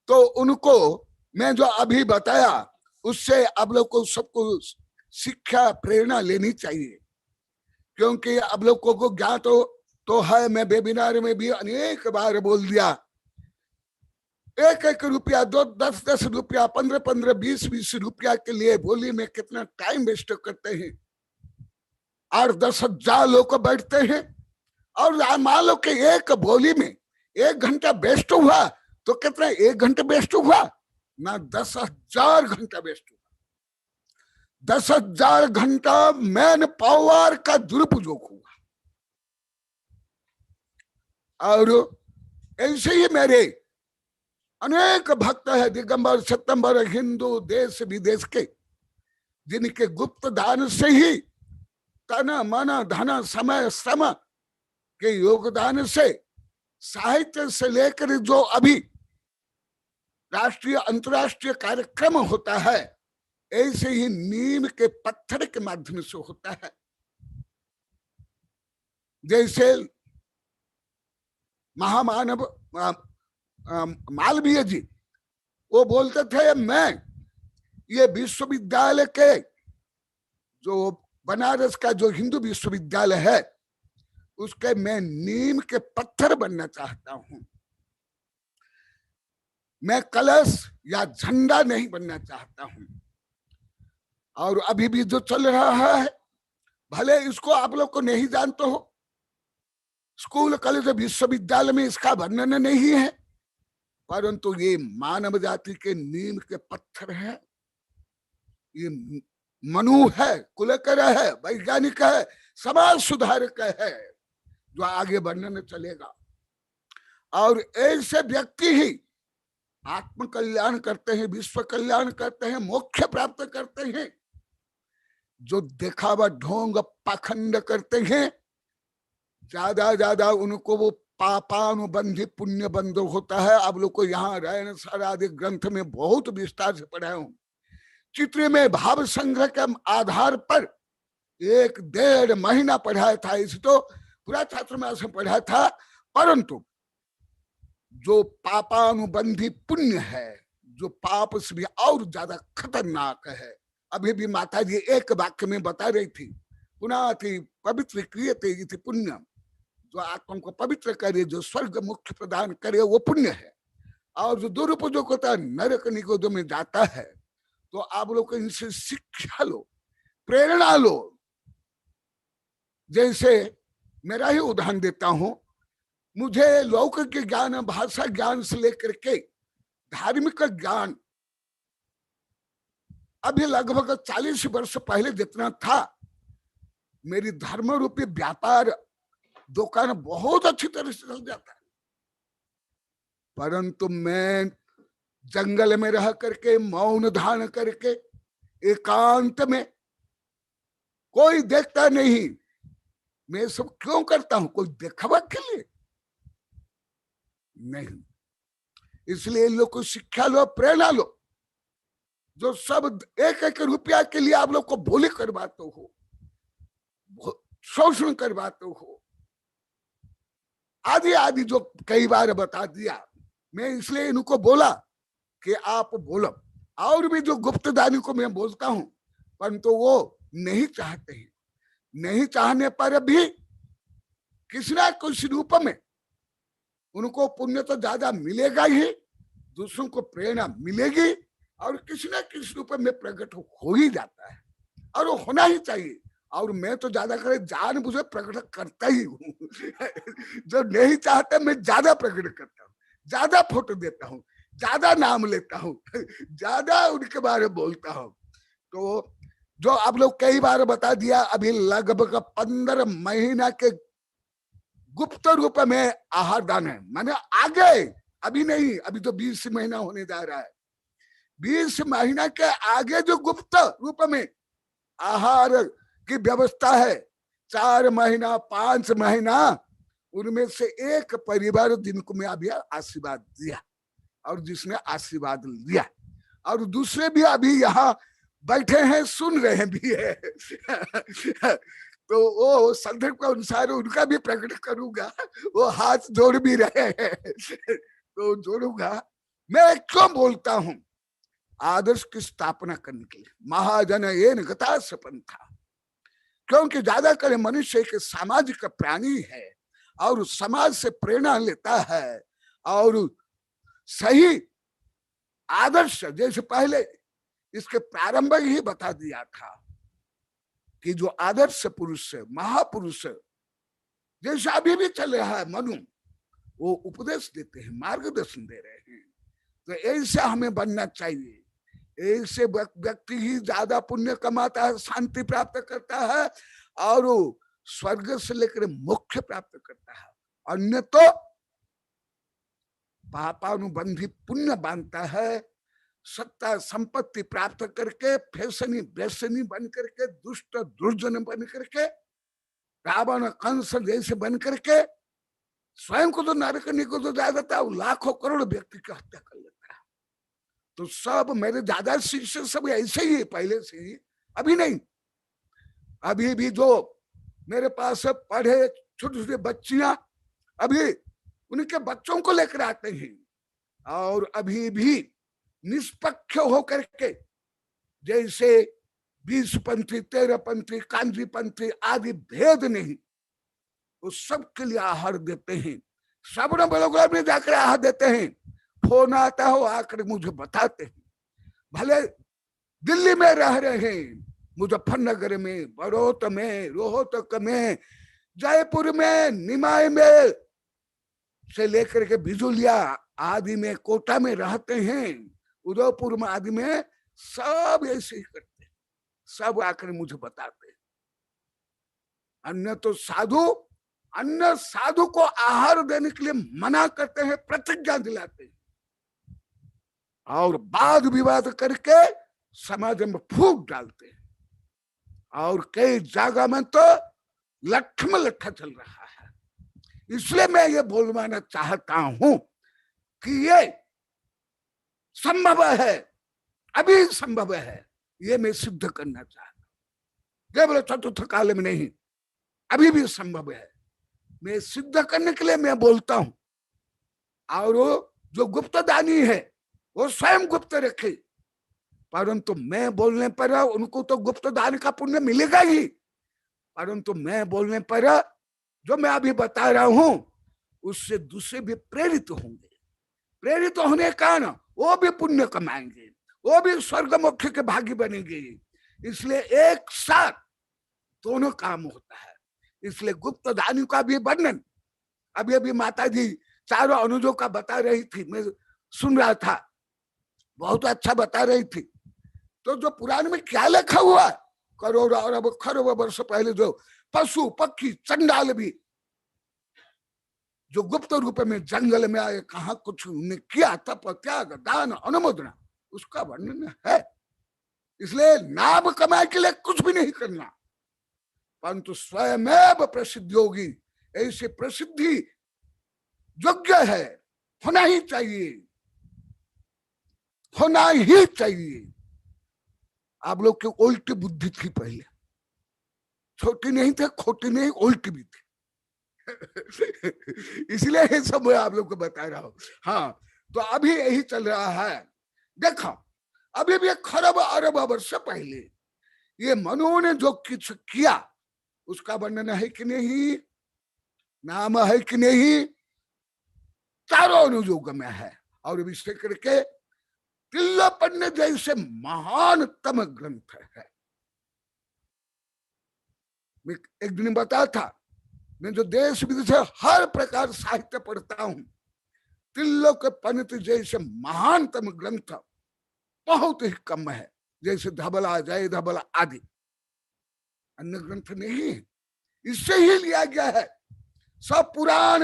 तो उनको मैं जो अभी बताया उससे आप लोग को सबको शिक्षा प्रेरणा लेनी चाहिए, क्योंकि आप लोगों को ज्ञात तो है, मैं वेबिनार में भी अनेक बार बोल दिया, 1-1 रुपया, 10-10 रुपया, 15-15, 20-20 रुपया के लिए बोली में कितना टाइम वेस्ट करते हैं। 8-10 हजार लोग बैठते हैं और मान लो कि एक बोली में 1 घंटा वेस्ट हुआ तो कितना 1 घंटा वेस्ट हुआ ना, 10,000 घंटा वेस्ट हुआ। 10,000 घंटा मैन पावर का दुरुपयोग हुआ। और ऐसे ही मेरे अनेक भक्त है, दिगंबर सतंबर हिंदू देश विदेश के, जिनके गुप्त दान से ही तन मन धन समय श्रम के योगदान से साहित्य से लेकर जो अभी राष्ट्रीय अंतर्राष्ट्रीय कार्यक्रम होता है, ऐसे ही नीम के पत्थर के माध्यम से होता है। जैसे महामानव मालवीय जी वो बोलते थे, मैं ये विश्वविद्यालय के जो बनारस का जो हिंदू विश्वविद्यालय है उसके मैं नीम के पत्थर बनना चाहता हूं, मैं कलश या झंडा नहीं बनना चाहता हूं। और अभी भी जो चल रहा है, भले इसको आप लोग को नहीं जानते हो, स्कूल कॉलेज विश्वविद्यालय में इसका वर्णन नहीं है, परंतु ये मानव जाति के नीम के पत्थर है। ये मनु है, कुलकर है, वैज्ञानिक है, समाज सुधारक है, जो आगे वर्णन चलेगा। और ऐसे व्यक्ति ही आत्म कल्याण करते हैं, विश्व कल्याण करते हैं, मोक्ष प्राप्त करते हैं। जो दिखावा ढोंग पाखंड करते हैं, ज्यादा उनको वो पापानुबंधी पुण्य बंध होता है। आप लोग को यहाँ रायण सार आदि ग्रंथ में बहुत विस्तार से पढ़ाया हूं। चित्र में भाव संग्रह के आधार पर 1-1.5 महीना पढ़ाया था, इसे तो पूरा छात्र में से पढ़ा था। परंतु जो पापानुबंधी पुण्य है, जो पाप से भी और ज्यादा खतरनाक है, अभी भी माता जी एक वाक्य में बता रही थी, पुनाति पवित्र क्रियते इति पुण्यम, जो आत्मा को पवित्र करे, जो स्वर्ग मुक्ति प्रदान करे, वो पुण्य है। और जो दुरुपयोग होता है, नरक निगोद में जाता है। तो आप लोग इनसे शिक्षा लो, प्रेरणा लो। जैसे मेरा ही उदाहरण देता हूं, मुझे लौकिक ज्ञान, भाषा ज्ञान से लेकर के धार्मिक ज्ञान अभी लगभग 40 वर्ष पहले जितना था, मेरी धर्म रूपी व्यापार दुकान बहुत अच्छी तरह से चल जाता है। परंतु मैं जंगल में रह करके, मौन धारण करके, एकांत में, कोई देखता नहीं, मैं सब क्यों करता हूं? कोई दिखावा के लिए नहीं। इसलिए लोग को शिक्षा लो, प्रेरणा लो। जो सब 1-1 रुपया के लिए आप लोग को भोली करवाते हो, शोषण करवाते हो, आदि जो कई बार बता दिया। मैं इसलिए इनको बोला कि आप बोलो। और भी जो गुप्तदानी को मैं बोलता हूं, परंतु वो नहीं चाहते हैं। नहीं चाहने पर भी किसी ना किसी रूप में उनको पुण्य तो ज्यादा मिलेगा ही, दूसरों को प्रेरणा मिलेगी, और किसी ना किसी रूप में प्रकट हो ही जाता है, और वो होना ही चाहिए। और मैं तो ज्यादा करे जान बुझे प्रकट करता ही हूँ। जो नहीं चाहते मैं ज्यादा प्रकट करता हूँ, ज्यादा फोटो देता हूँ, ज्यादा नाम लेता हूँ, ज्यादा उनके बारे में बोलता हूँ। तो जो आप लोग कई बार बता दिया, अभी लगभग 15 महीना के गुप्त रूप में आहार दान है। माने आगे, अभी नहीं, अभी तो 20 महीना होने जा रहा है। 20 महीना के आगे जो गुप्त रूप में आहार की व्यवस्था है, 4 महीना 5 महीना, उनमें से एक परिवार जिनको मैं अभी आशीर्वाद दिया, और जिसने आशीर्वाद लिया, और दूसरे भी अभी यहाँ बैठे हैं, सुन रहे भी है। तो वो संदर्भ के अनुसार उनका भी प्रकट करूंगा। वो हाथ जोड़ भी रहे हैं, तो जोड़ूंगा। मैं क्यों बोलता हूं? आदर्श की स्थापना करने के लिए। महाजन येन गता सपंथा, क्योंकि ज्यादा करे मनुष्य एक सामाजिक प्राणी है, और समाज से प्रेरणा लेता है, और सही आदर्श, जैसे पहले इसके प्रारंभ ही बता दिया था कि जो आदर्श पुरुष है, महापुरुष, जैसे अभी भी चल रहा है मनु, वो उपदेश देते हैं, मार्गदर्शन दे रहे हैं। तो ऐसे हमें बनना चाहिए। ऐसे व्यक्ति ही ज्यादा पुण्य कमाता है, शांति प्राप्त करता है, और स्वर्ग से लेकर मोक्ष प्राप्त करता है। अन्य तो पापानुबंधी पुण्य बांधता है, सत्ता संपत्ति प्राप्त करके फैशनी व्यसनी बन करके, दुष्ट दुर्जन बन करके, रावण कंस जैसे बन करके स्वयं को तो नरक निको तो जा जाता है, लाखों करोड़ व्यक्ति की हत्या कर लेता है। तो सब मेरे दादा शिष्य सब ऐसे ही पहले से ही, अभी नहीं, अभी भी जो मेरे पास पढ़े छोटे छोटे बच्चियां, अभी उनके बच्चों को लेकर आते हैं, और अभी भी निष्पक्ष होकर के, जैसे 20 पंथी 13 पंथी कांजी पंथी आदि भेद नहीं, वो सबके लिए आहार देते हैं। श्रवण बेलगोला में जाकर आहार देते हैं, फोन आता हो आकर मुझे बताते हैं। भले दिल्ली में रह रहे हैं, मुजफ्फरनगर में, बड़ौत में, रोहतक में, जयपुर में, निमाई में से लेकर के बिजुलिया आदि में, कोटा में रहते हैं, उदयपुर में आदि में, सब ऐसे ही करते हैं, सब आकर मुझे बताते हैं। अन्य साधु को आहार देने के लिए मना करते हैं, प्रतिज्ञा दिलाते हैं, और वाद विवाद करके समाज में फूंक डालते हैं, और कई जगह में तो लठ में लट्ठा चल रहा है। इसलिए मैं ये बोलवाना चाहता हूं कि ये संभव है, अभी संभव है, ये मैं सिद्ध करना चाहता हूं, केवल चतुर्थ काल में नहीं, अभी भी संभव है। मैं सिद्ध करने के लिए मैं बोलता हूं, और वो जो गुप्त दानी है वो स्वयं गुप्त रखे, परंतु मैं बोलने पर उनको तो गुप्त दान का पुण्य मिलेगा ही, परंतु मैं बोलने पर जो मैं अभी बता रहा हूं उससे दूसरे भी प्रेरित होंगे, प्रेरित होने का ना वो भी पुण्य कमाएंगे, वो भी स्वर्गमुखी के भागी बनेंगे। इसलिए एक साथ दोनों काम होता है। इसलिए गुप्त दानी का भी वर्णन अभी अभी माता जी चारों अनुजों का बता रही थी, मैं सुन रहा था, बहुत अच्छा बता रही थी। तो जो पुराण में क्या लिखा हुआ, करोड़ों अरब खरब वर्ष पहले जो पशु पक्षी चंडाल भी जो गुप्त रूप में जंगल में आए, कहा कुछ उन्होंने किया, तप त्याग दान अनुमोदना, उसका वर्णन है। इसलिए नाम कमाए के लिए कुछ भी नहीं करना, परंतु स्वयं प्रसिद्ध होगी, ऐसी प्रसिद्धि योग्य है, होना ही चाहिए, होना ही चाहिए। आप लोग की उल्टी बुद्धि थी पहले, छोटी नहीं थे, खोटी नहीं, उल्टी भी थी। इसलिए ये सब मैं आप लोग को बता रहा हूं। हाँ, तो अभी यही चल रहा है। देखो, अभी भी खरब अरब वर्ष पहले ये मनु ने जो कुछ किया उसका वर्णन है कि नहीं, नाम है कि नहीं, चारों अनुयोग में है। और विशेष करके तिल्लोपन्य जैसे महानतम ग्रंथ है। मैं एक दिन बताया था, मैं जो देश विदेश से हर प्रकार साहित्य पढ़ता हूं, तिल्लोपनित जैसे महानतम ग्रंथ बहुत ही कम है, जैसे धबला, जय धबला आदि, अन्य ग्रंथ नहीं। इससे ही लिया गया है। सब पुराण,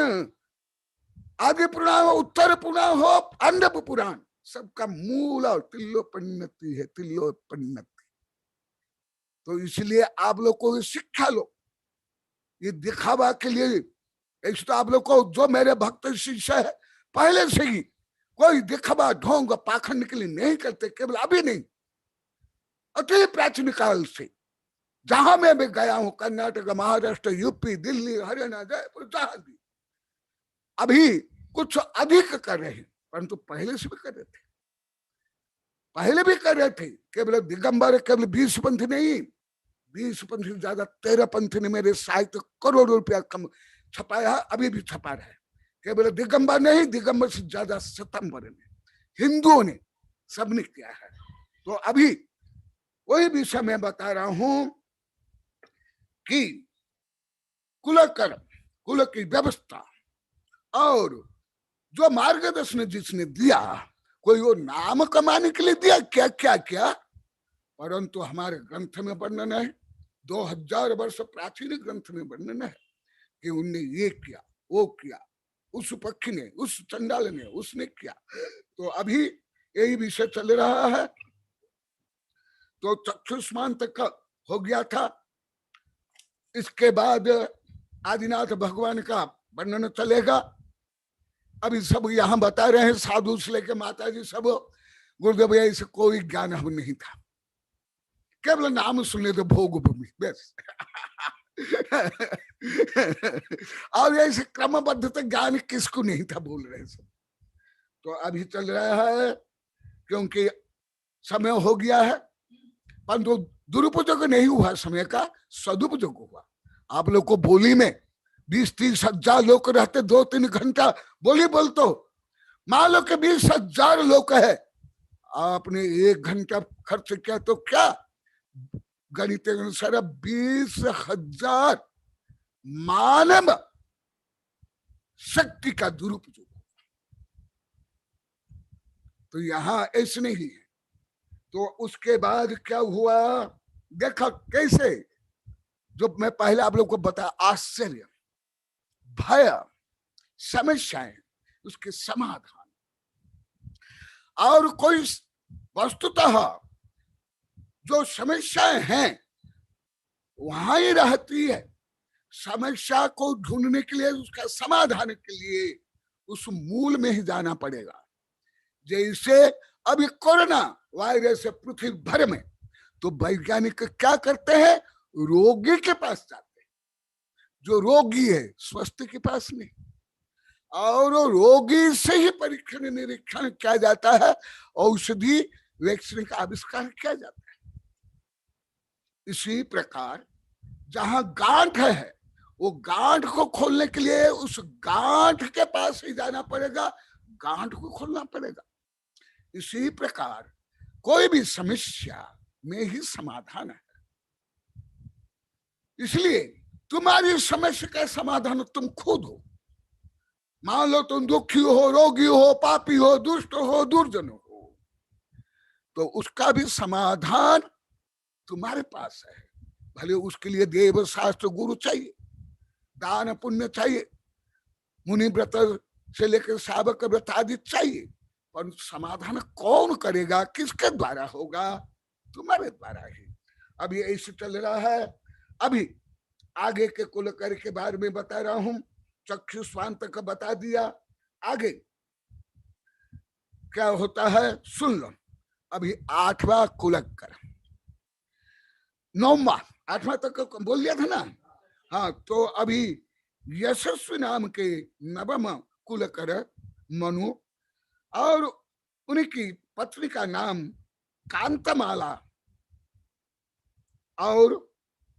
आदि पुराण, उत्तर पुराण हो, अंडप पुराण, सबका मूल और तिल्लोपन्नति है, तिल्लोपन्नति। तो इसलिए आप लोग को शिक्षा लो, ये दिखावा के लिए ऐसे तो आप लोग को, जो मेरे भक्त शिष्य है पहले से ही कोई दिखावा ढोंग पाखंड के लिए नहीं करते, केवल अभी नहीं, अति प्राचीन काल से जहां मैं भी गया हूं, कर्नाटक, महाराष्ट्र, यूपी, दिल्ली, हरियाणा, जयपुर, जहां भी अभी कुछ अधिक कर रहे हैं, परंतु पहले से भी कर रहे थे, पहले भी कर रहे थे। केवल दिगंबर, केवल 20 पंथ नहीं, 20 पंथ से ज्यादा 13 पंथ ने मेरे साहित्य करोड़ों रुपया कम छपाया, अभी भी छपा रहा है। केवल दिगंबर नहीं, दिगंबर से ज्यादा सितंबर ने, हिंदुओं ने, सबने किया है। तो अभी वही विषय मैं बता रहा हूं कि कुलकर्म, कुल की व्यवस्था और जो मार्गदर्शन जिसने दिया, कोई वो नाम कमाने के लिए दिया, क्या क्या क्या, परंतु हमारे ग्रंथ में वर्णन है, 2000 वर्ष प्राचीन ग्रंथ में वर्णन है कि उनने ये किया, वो किया, उस पक्षी ने, उस चंडाल ने, उसने किया। तो अभी यही विषय चल रहा है। तो चक्षुष्मान तक का हो गया था, इसके बाद आदिनाथ भगवान का वर्णन चलेगा। अभी सब यहाँ बता रहे हैं, साधु से लेके माता जी सब गुरुदेव भैया इसे कोई ज्ञान हम नहीं था, केवल नाम सुने तो भोग भूमि बस। और ऐसे क्रमबद्ध तो ज्ञान किसको नहीं था बोल रहे सब। तो अभी चल रहा है क्योंकि समय हो गया है, परंतु दुरुपयोग नहीं हुआ समय का, सदुपयोग हुआ। आप लोग को बोली में 20-30 हजार लोग रहते, 2-3 घंटा बोली बोलते, मान लो कि 20,000 लोग है, आपने 1 घंटा खर्च किया तो क्या गणित के अनुसार 20,000 मानव शक्ति का दुरुपयोग। तो यहां ऐसे नहीं है। तो उसके बाद क्या हुआ देखा कैसे, जो मैं पहले आप लोग को बताया, आश्चर्य, भय, समस्याएं, उसके समाधान। और कोई वस्तुतः जो समस्याएं हैं वहां ही रहती है, समस्या को ढूंढने के लिए, उसका समाधान के लिए उस मूल में ही जाना पड़ेगा। जैसे अभी कोरोना वायरस है पृथ्वी भर में, तो वैज्ञानिक क्या करते हैं, रोगी के पास जाते हैं। जो रोगी है स्वस्थ के पास नहीं, और रोगी से ही परीक्षण निरीक्षण किया जाता है, औषधि वैक्सीन का आविष्कार किया जाता है। इसी प्रकार जहां गांठ है, वो गांठ को खोलने के लिए उस गांठ के पास ही जाना पड़ेगा, गांठ को खोलना पड़ेगा। इसी प्रकार कोई भी समस्या में ही समाधान है। इसलिए तुम्हारी समस्या का समाधान तुम खुद हो। मान लो तुम दुखी हो, रोगी हो, पापी हो, दुष्ट हो, दुर्जन हो, तो उसका भी समाधान तुम्हारे पास है। भले उसके लिए देव शास्त्र गुरु चाहिए, दान पुण्य चाहिए, मुनि व्रत से लेकर सावक व्रत आदि चाहिए, पर समाधान कौन करेगा, किसके द्वारा होगा, तुम्हारे द्वारा ही। अभी ऐसे चल रहा है। अभी आगे के कुलकर के बारे में बता रहा हूं, चक्षुष्वान तक बता दिया, आगे क्या होता है सुन लो। अभी 8वां कुलकर, 9वां 8वां तक बोल दिया था ना। हाँ, तो अभी यशस्वी नाम के 9वां कुलकर मनु, और उनकी पत्नी का नाम कांतमाला। और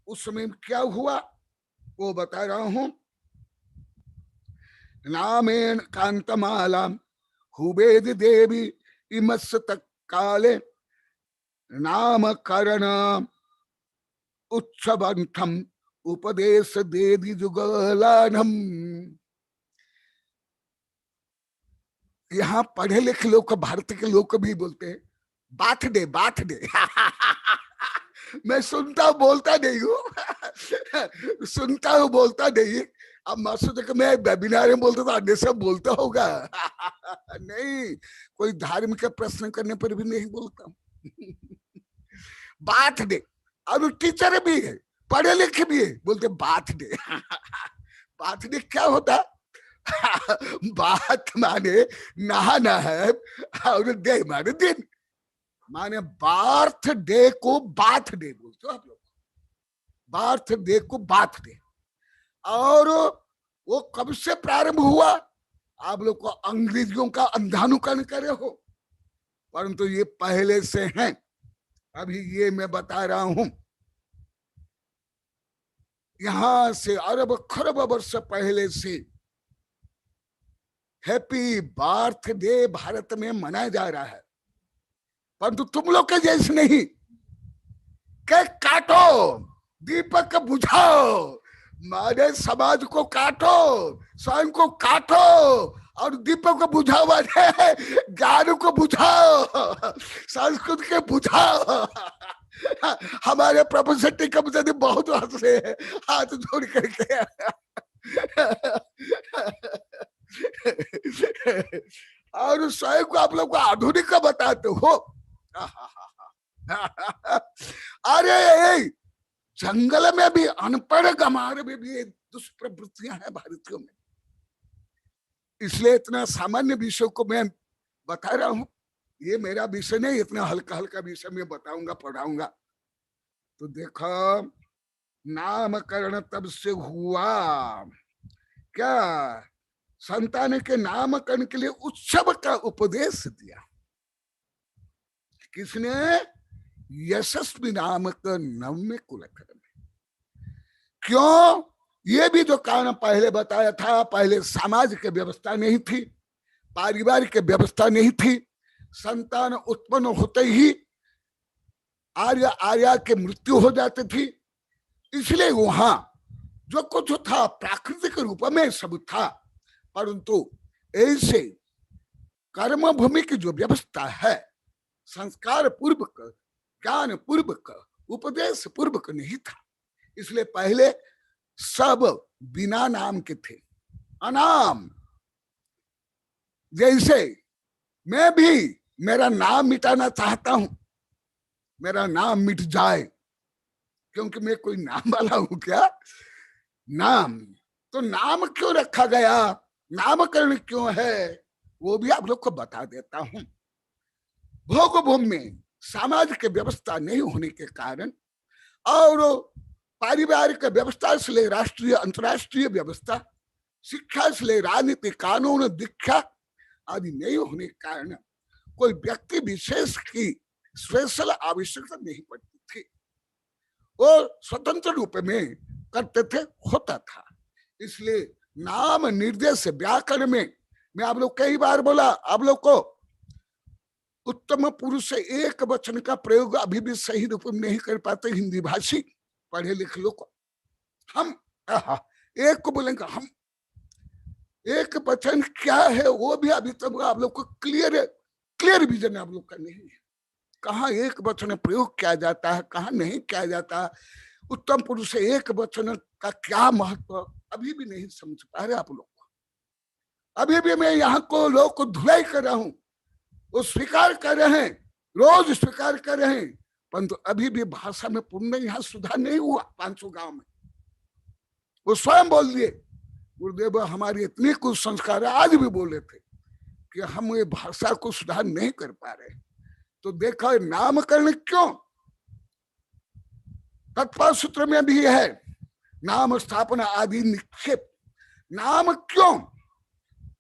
उस समय क्या हुआ वो बता रहा हूं। नामेन कांतमाला हुबेद देवी इमस्त काले नामकरण उत्सवंथम उपदेश देदी जुगलानम। यहाँ पढ़े लिखे लोग, भारत के लोग भी बोलते हैं बाथ डे, बाथ डे। मैं सुनता बोलता नहीं हूँ, सुनता हूँ बोलता नहीं। अब मसूद कि मैं वेबिनार में बोलता तो अन्य सब बोलता होगा। नहीं, कोई धार्मिक प्रश्न करने पर भी नहीं बोलता। बाथ डे, और टीचर भी है, पढ़े लिखे भी है, बोलते बाथ डे। बाथ डे क्या होता? बात माने नहाना है, और डे माने दिन, माने बार्थ डे को बाथ डे बोलते हो आप लोग, बार्थ डे को बाथ डे। और वो कब से प्रारंभ हुआ? आप लोग को अंग्रेजियों का अंधानुकरण करे हो, परंतु ये पहले से हैं। अभी ये मैं बता रहा हूं, यहां से अरब खरब वर्ष पहले से हैप्पी बर्थडे भारत में मनाया जा रहा है, परंतु तुम लोग के जैसे नहीं। केक काटो, दीपक बुझाओ, मारे समाज को काटो, स्वयं को काटो, और दीपक को बुझाओ, ज्ञान को बुझाओ, संस्कृत के बुझाओ। हमारे प्रोफेसर टिकम से बहुत हंसे हैं, हाथ जोड़ करके। और स्वयं को आप लोग को आधुनिक का बताते हो। अरे जंगल में भी अनपढ़ गमार में भी दुष्प्रवृत्तियां हैं भारतीयों में। इसलिए इतना सामान्य विषय को मैं बता रहा हूं। ये मेरा विषय नहीं, इतना हल्का हल्का विषय मैं बताऊंगा, पढ़ाऊंगा। तो देखो, नामकरण तब से हुआ क्या, संतान के नामकरण के लिए उत्सव का उपदेश दिया। किसने? यशस्वी नामक नवमे कुलकर्म। क्यों? ये भी जो कारण पहले बताया था, पहले समाज की व्यवस्था नहीं थी, पारिवारिक व्यवस्था नहीं थी, संतान उत्पन्न होते ही आर्य आर्या के मृत्यु हो जाती थी, इसलिए वहां जो कुछ था प्राकृतिक रूप में सब था, परंतु ऐसे कर्म भूमि की जो व्यवस्था है, संस्कार पूर्वक, ज्ञान पूर्वक, उपदेश पूर्वक नहीं था। इसलिए पहले सब बिना नाम के थे, अनाम। जैसे मैं भी मेरा नाम मिटाना चाहता हूं, मेरा नाम मिट जाए, क्योंकि मैं कोई नाम वाला हूं क्या? नाम तो नाम क्यों रखा गया, नामकरण क्यों है, वो भी आप लोग को बता देता हूं। भोग भूमि में सामाजिक व्यवस्था नहीं होने के कारण और पारिवारिक व्यवस्था से ले राष्ट्रीय अंतर्राष्ट्रीय व्यवस्था, शिक्षा से ले राजनीति, कानून, दीक्षा आदि नहीं होने के कारण कोई व्यक्ति विशेष की स्पेशल आवश्यकता नहीं पड़ती थी, वो स्वतंत्र रूप में करते थे, होता था। इसलिए नाम निर्देश व्याकरण में मैं आप लोग कई बार बोला, आप लोग को उत्तम पुरुष से एक वचन का प्रयोग अभी भी सही रूप में नहीं कर पाते हिंदी भाषी पढ़े लिखे लोग। हम एक को बोलेंगे हम, एक वचन क्या है वो भी अभी तक आप लोग को क्लियर विजन आप लोग का नहीं है। कहाँ एक वचन प्रयोग किया जाता है, कहाँ नहीं किया जाता, उत्तम पुरुष से एक वचन का क्या महत्व अभी भी नहीं समझ पा रहे आप लोग। अभी भी मैं यहाँ को लोग को धुलाई कर रहा हूँ, वो स्वीकार कर रहे हैं, रोज स्वीकार कर रहे हैं, परंतु अभी भी भाषा में पूर्ण यहाँ सुधार नहीं हुआ। 500 गांव में वो स्वयं बोल दिए, गुरुदेव हमारी इतनी कुछ संस्कार है, आज भी बोले थे कि हम ये भाषा को सुधार नहीं कर पा रहे। तो देखा नामकरण क्यों, तत्पर सूत्र में भी है, नाम स्थापना आदि निक्षेप। नाम क्यों,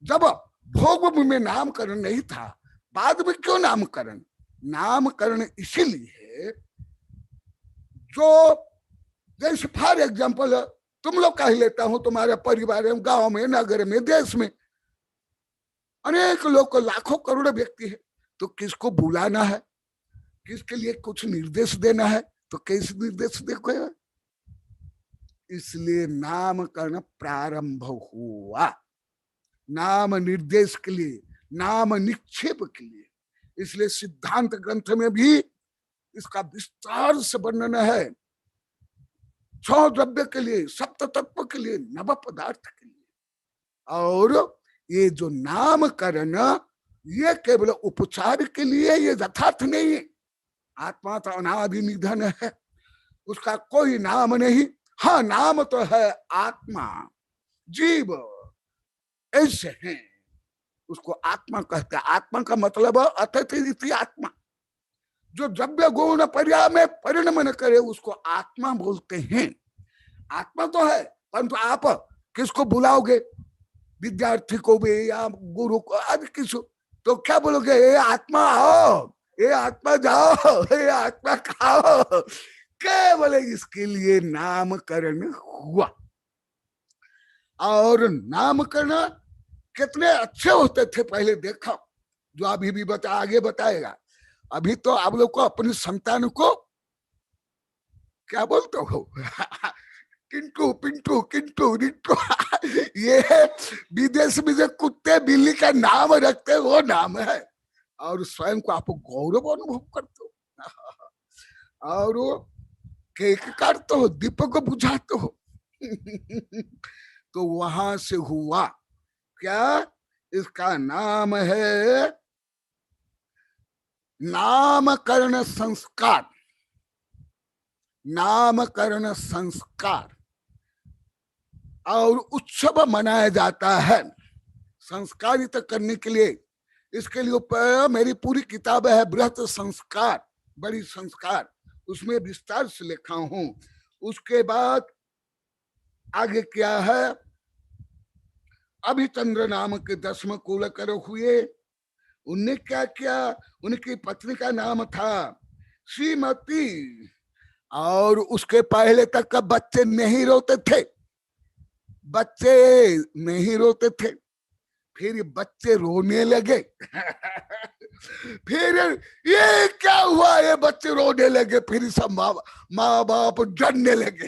जब भोग में नामकरण नहीं था, बाद में क्यों नामकरण? नामकरण इसीलिए जो, जैसे फॉर एग्जाम्पल तुम लोग का ही लेता हूं, तुम्हारे परिवार में, गांव में, नगर में, देश में अनेक लोग को, लाखों करोड़ व्यक्ति है, तो किसको बुलाना है, किसके लिए कुछ निर्देश देना है, तो कैसे निर्देश देखो। इसलिए नामकरण प्रारंभ हुआ, नाम निर्देश के लिए, नाम निक्षेप के लिए। इसलिए सिद्धांत ग्रंथ में भी इसका विस्तार से वर्णन है, 6 द्रव्य के लिए, सप्त तत्व के लिए, नव पदार्थ के लिए। और ये जो नामकरण ये केवल उपचार के लिए, ये यथार्थ नहीं है। आत्मा तो अनादि निधन है, उसका कोई नाम नहीं। हाँ, नाम तो है आत्मा, जीव ऐसे हैं, उसको आत्मा कहते हैं। आत्मा का मतलब अतिथि आत्मा, जो द्रव्य गुण पर्याय में परिणमन करे उसको आत्मा बोलते हैं। आत्मा तो है, परंतु आप किसको बुलाओगे, विद्यार्थी को भी या गुरु को, आदि किसको, तो क्या बोलोगे, ये आत्मा आओ, ये आत्मा जाओ, ये आत्मा खाओ, केवल इसके लिए नामकरण हुआ। और नामकरण कितने अच्छे होते थे पहले, देखो, जो अभी भी आगे बताएगा। अभी तो आप लोग को अपनी संतान को क्या बोलते हो, किंटू पिंटू किंटू रिंटू, ये विदेश में जो कुत्ते बिल्ली का नाम रखते वो नाम है, और स्वयं को आप गौरव अनुभव करते हो, और वो केक काटते हो, दीपक बुझाते हो। तो वहां से हुआ क्या, इसका नाम है नामकरण संस्कार। नामकरण संस्कार और उत्सव मनाया जाता है संस्कारित करने के लिए। इसके लिए ऊपर मेरी पूरी किताब है बृहत संस्कार, बड़ी संस्कार, उसमें विस्तार से लिखा हूं। उसके बाद आगे क्या है, अभिचंद्र नाम के 10वें कुलकर हुए। उनने क्या किया, उनकी पत्नी का नाम था श्रीमती, और उसके पहले तक का बच्चे नहीं रोते थे, बच्चे नहीं रोते थे, फिर बच्चे रोने लगे। फिर ये क्या हुआ, ये बच्चे रोने लगे, फिर सब माँ बाप डरने लगे।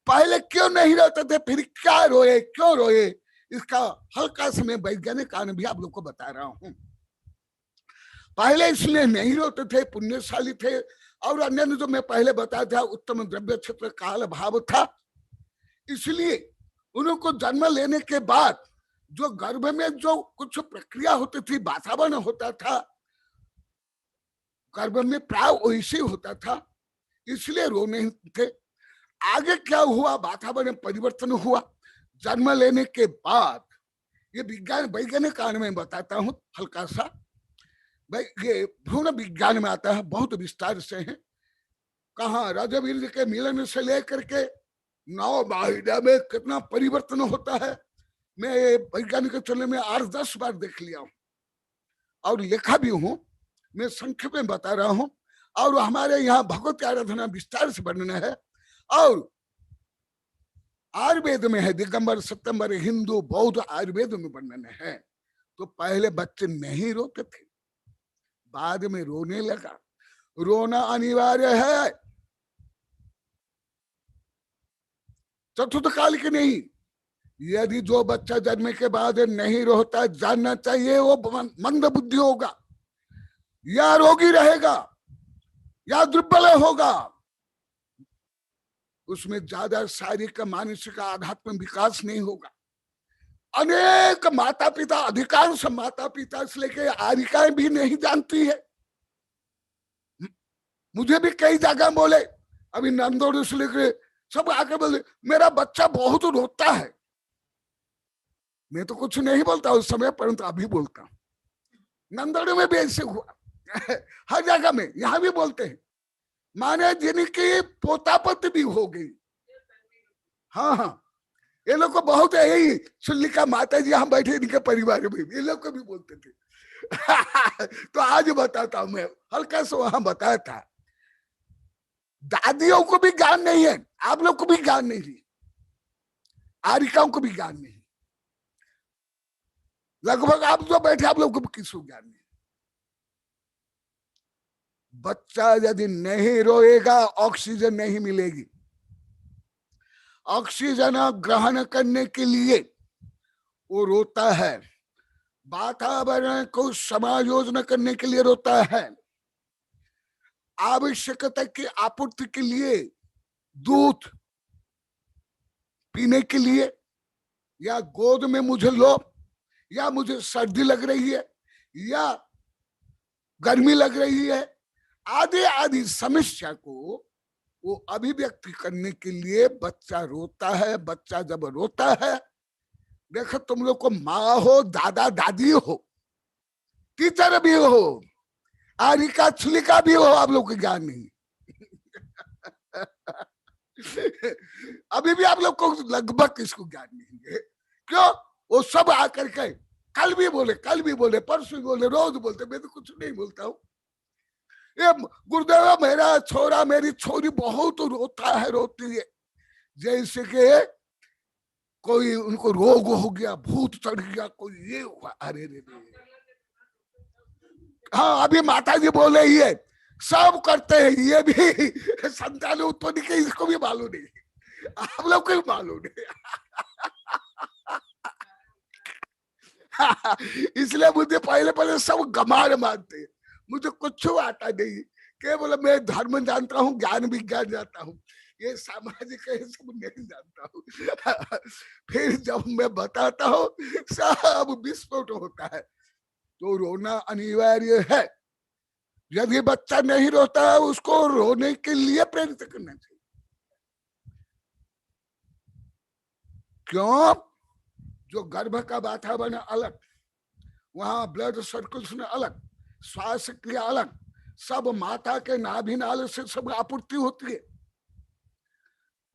पहले क्यों नहीं रोते थे, फिर क्या रोए, क्यों रोए, इसका हल्का सा मैं वैज्ञानिक कारण भी आप लोग को बता रहा हूं। पहले इसलिए नहीं रोते थे, पुण्यशाली थे, और अन्य जो मैं पहले बताया था उत्तम द्रव्य क्षेत्र काल भाव था, इसलिए उनको जन्म लेने के बाद जो गर्भ में जो कुछ प्रक्रिया होती थी, वातावरण होता था गर्भ में प्राय वैसे होता था, इसलिए रोने थे। आगे क्या हुआ, वातावरण परिवर्तन हुआ जन्म लेने के बाद। ये विज्ञान वैज्ञानिक कारण में बताता हूं हल्का सा, भाई ये भ्रूण विज्ञान में आता है, बहुत विस्तार से है। कहा राजवीर के मिलन से लेकर के 9 महीने में कितना परिवर्तन होता है, मैं वैज्ञानिक चलने में 8-10 बार देख लिया हूं और लिखा भी हूं, मैं संक्षेप में बता रहा हूं। और हमारे यहाँ भगवत आराधना विस्तार से वर्णन है, और आयुर्वेद में है, दिगंबर सप्तंबर हिंदू बौद्ध आयुर्वेद में वर्णन है। तो पहले बच्चे नहीं रोते थे, बाद में रोने लगा। रोना अनिवार्य है, चतुर्थ काल के नहीं। यदि जो बच्चा जन्म के बाद नहीं रोता, जानना चाहिए वो मंद बुद्धि होगा, या रोगी रहेगा, या दुर्बल होगा, उसमें ज्यादा शारीरिक मानसिक आध्यात्मिक विकास नहीं होगा। अनेक माता पिता, अधिकांश माता पिता से लेके आरिकाएं भी नहीं जानती है। मुझे भी कई जगह बोले, अभी नंदोड़ से लेकर सब आकर बोले मेरा बच्चा बहुत रोता है। मैं तो कुछ नहीं बोलता उस समय, परंतु अभी बोलता हूं। नंदोड़ में भी ऐसे हुआ, हर जगह में, यहां भी बोलते हैं, माने जिनकी पोतापत भी हो गई। हाँ हाँ, ये लोग को बहुत है, यही सुल्लिका माता जी यहाँ बैठे, इनके परिवार में ये लोग को भी बोलते थे। तो आज बताता हूं मैं, हल्का सा वहां बताया था। दादियों को भी ज्ञान नहीं है, आप लोग को भी ज्ञान नहीं है, आरिकाओं को भी ज्ञान नहीं, लगभग आप जो बैठे आप लोग को भी किसी को ज्ञान नहीं। बच्चा यदि नहीं रोएगा, ऑक्सीजन नहीं मिलेगी। ऑक्सीजन ग्रहण करने के लिए वो रोता है, वातावरण को समायोजन करने के लिए रोता है, आवश्यकता की आपूर्ति के लिए, दूध पीने के लिए, या गोद में मुझे लो, या मुझे सर्दी लग रही है, या गर्मी लग रही है, आदि आदि समस्या को वो अभिव्यक्ति करने के लिए बच्चा रोता है। बच्चा जब रोता है, देखो तुम लोग को माँ हो, दादा दादी हो, टीचर भी हो, आरिका छुलिका भी हो, आप लोग को ज्ञान नहीं। अभी भी आप लोग को लगभग इसको ज्ञान नहीं है। क्यों? वो सब आकर के कल भी बोले, परसों भी बोले, रोज बोलते, मैं तो कुछ नहीं बोलता हूँ। ये गुरुदेव मेरा छोरा, मेरी छोरी बहुत रोता है, रोती है, जैसे कि कोई उनको रोग हो गया, भूत चढ़ गया, कोई ये हुआ। अरे रे, हाँ अभी माता जी बोले ये सब करते हैं, ये भी संतान उत्पत्ति के, इसको भी मालूम नहीं, आप लोग को भी मालूम नहीं। इसलिए मुझे पहले सब गमार मानते हैं, मुझे कुछ आता नहीं, केवल मैं धर्म जानता हूँ, ज्ञान विज्ञान जानता हूँ, ये सामाजिक सब नहीं जानता हूँ। फिर जब मैं बताता हूँ सब विस्फोट होता है। तो रोना अनिवार्य है। यदि बच्चा नहीं रोता है, उसको रोने के लिए प्रेरित करना चाहिए। क्यों? जो गर्भ का वातावरण अलग, वहां ब्लड सर्कुलेशन अलग, श्वास क्रिया अलग, सब माता के नाभि नाल से सब आपूर्ति होती है।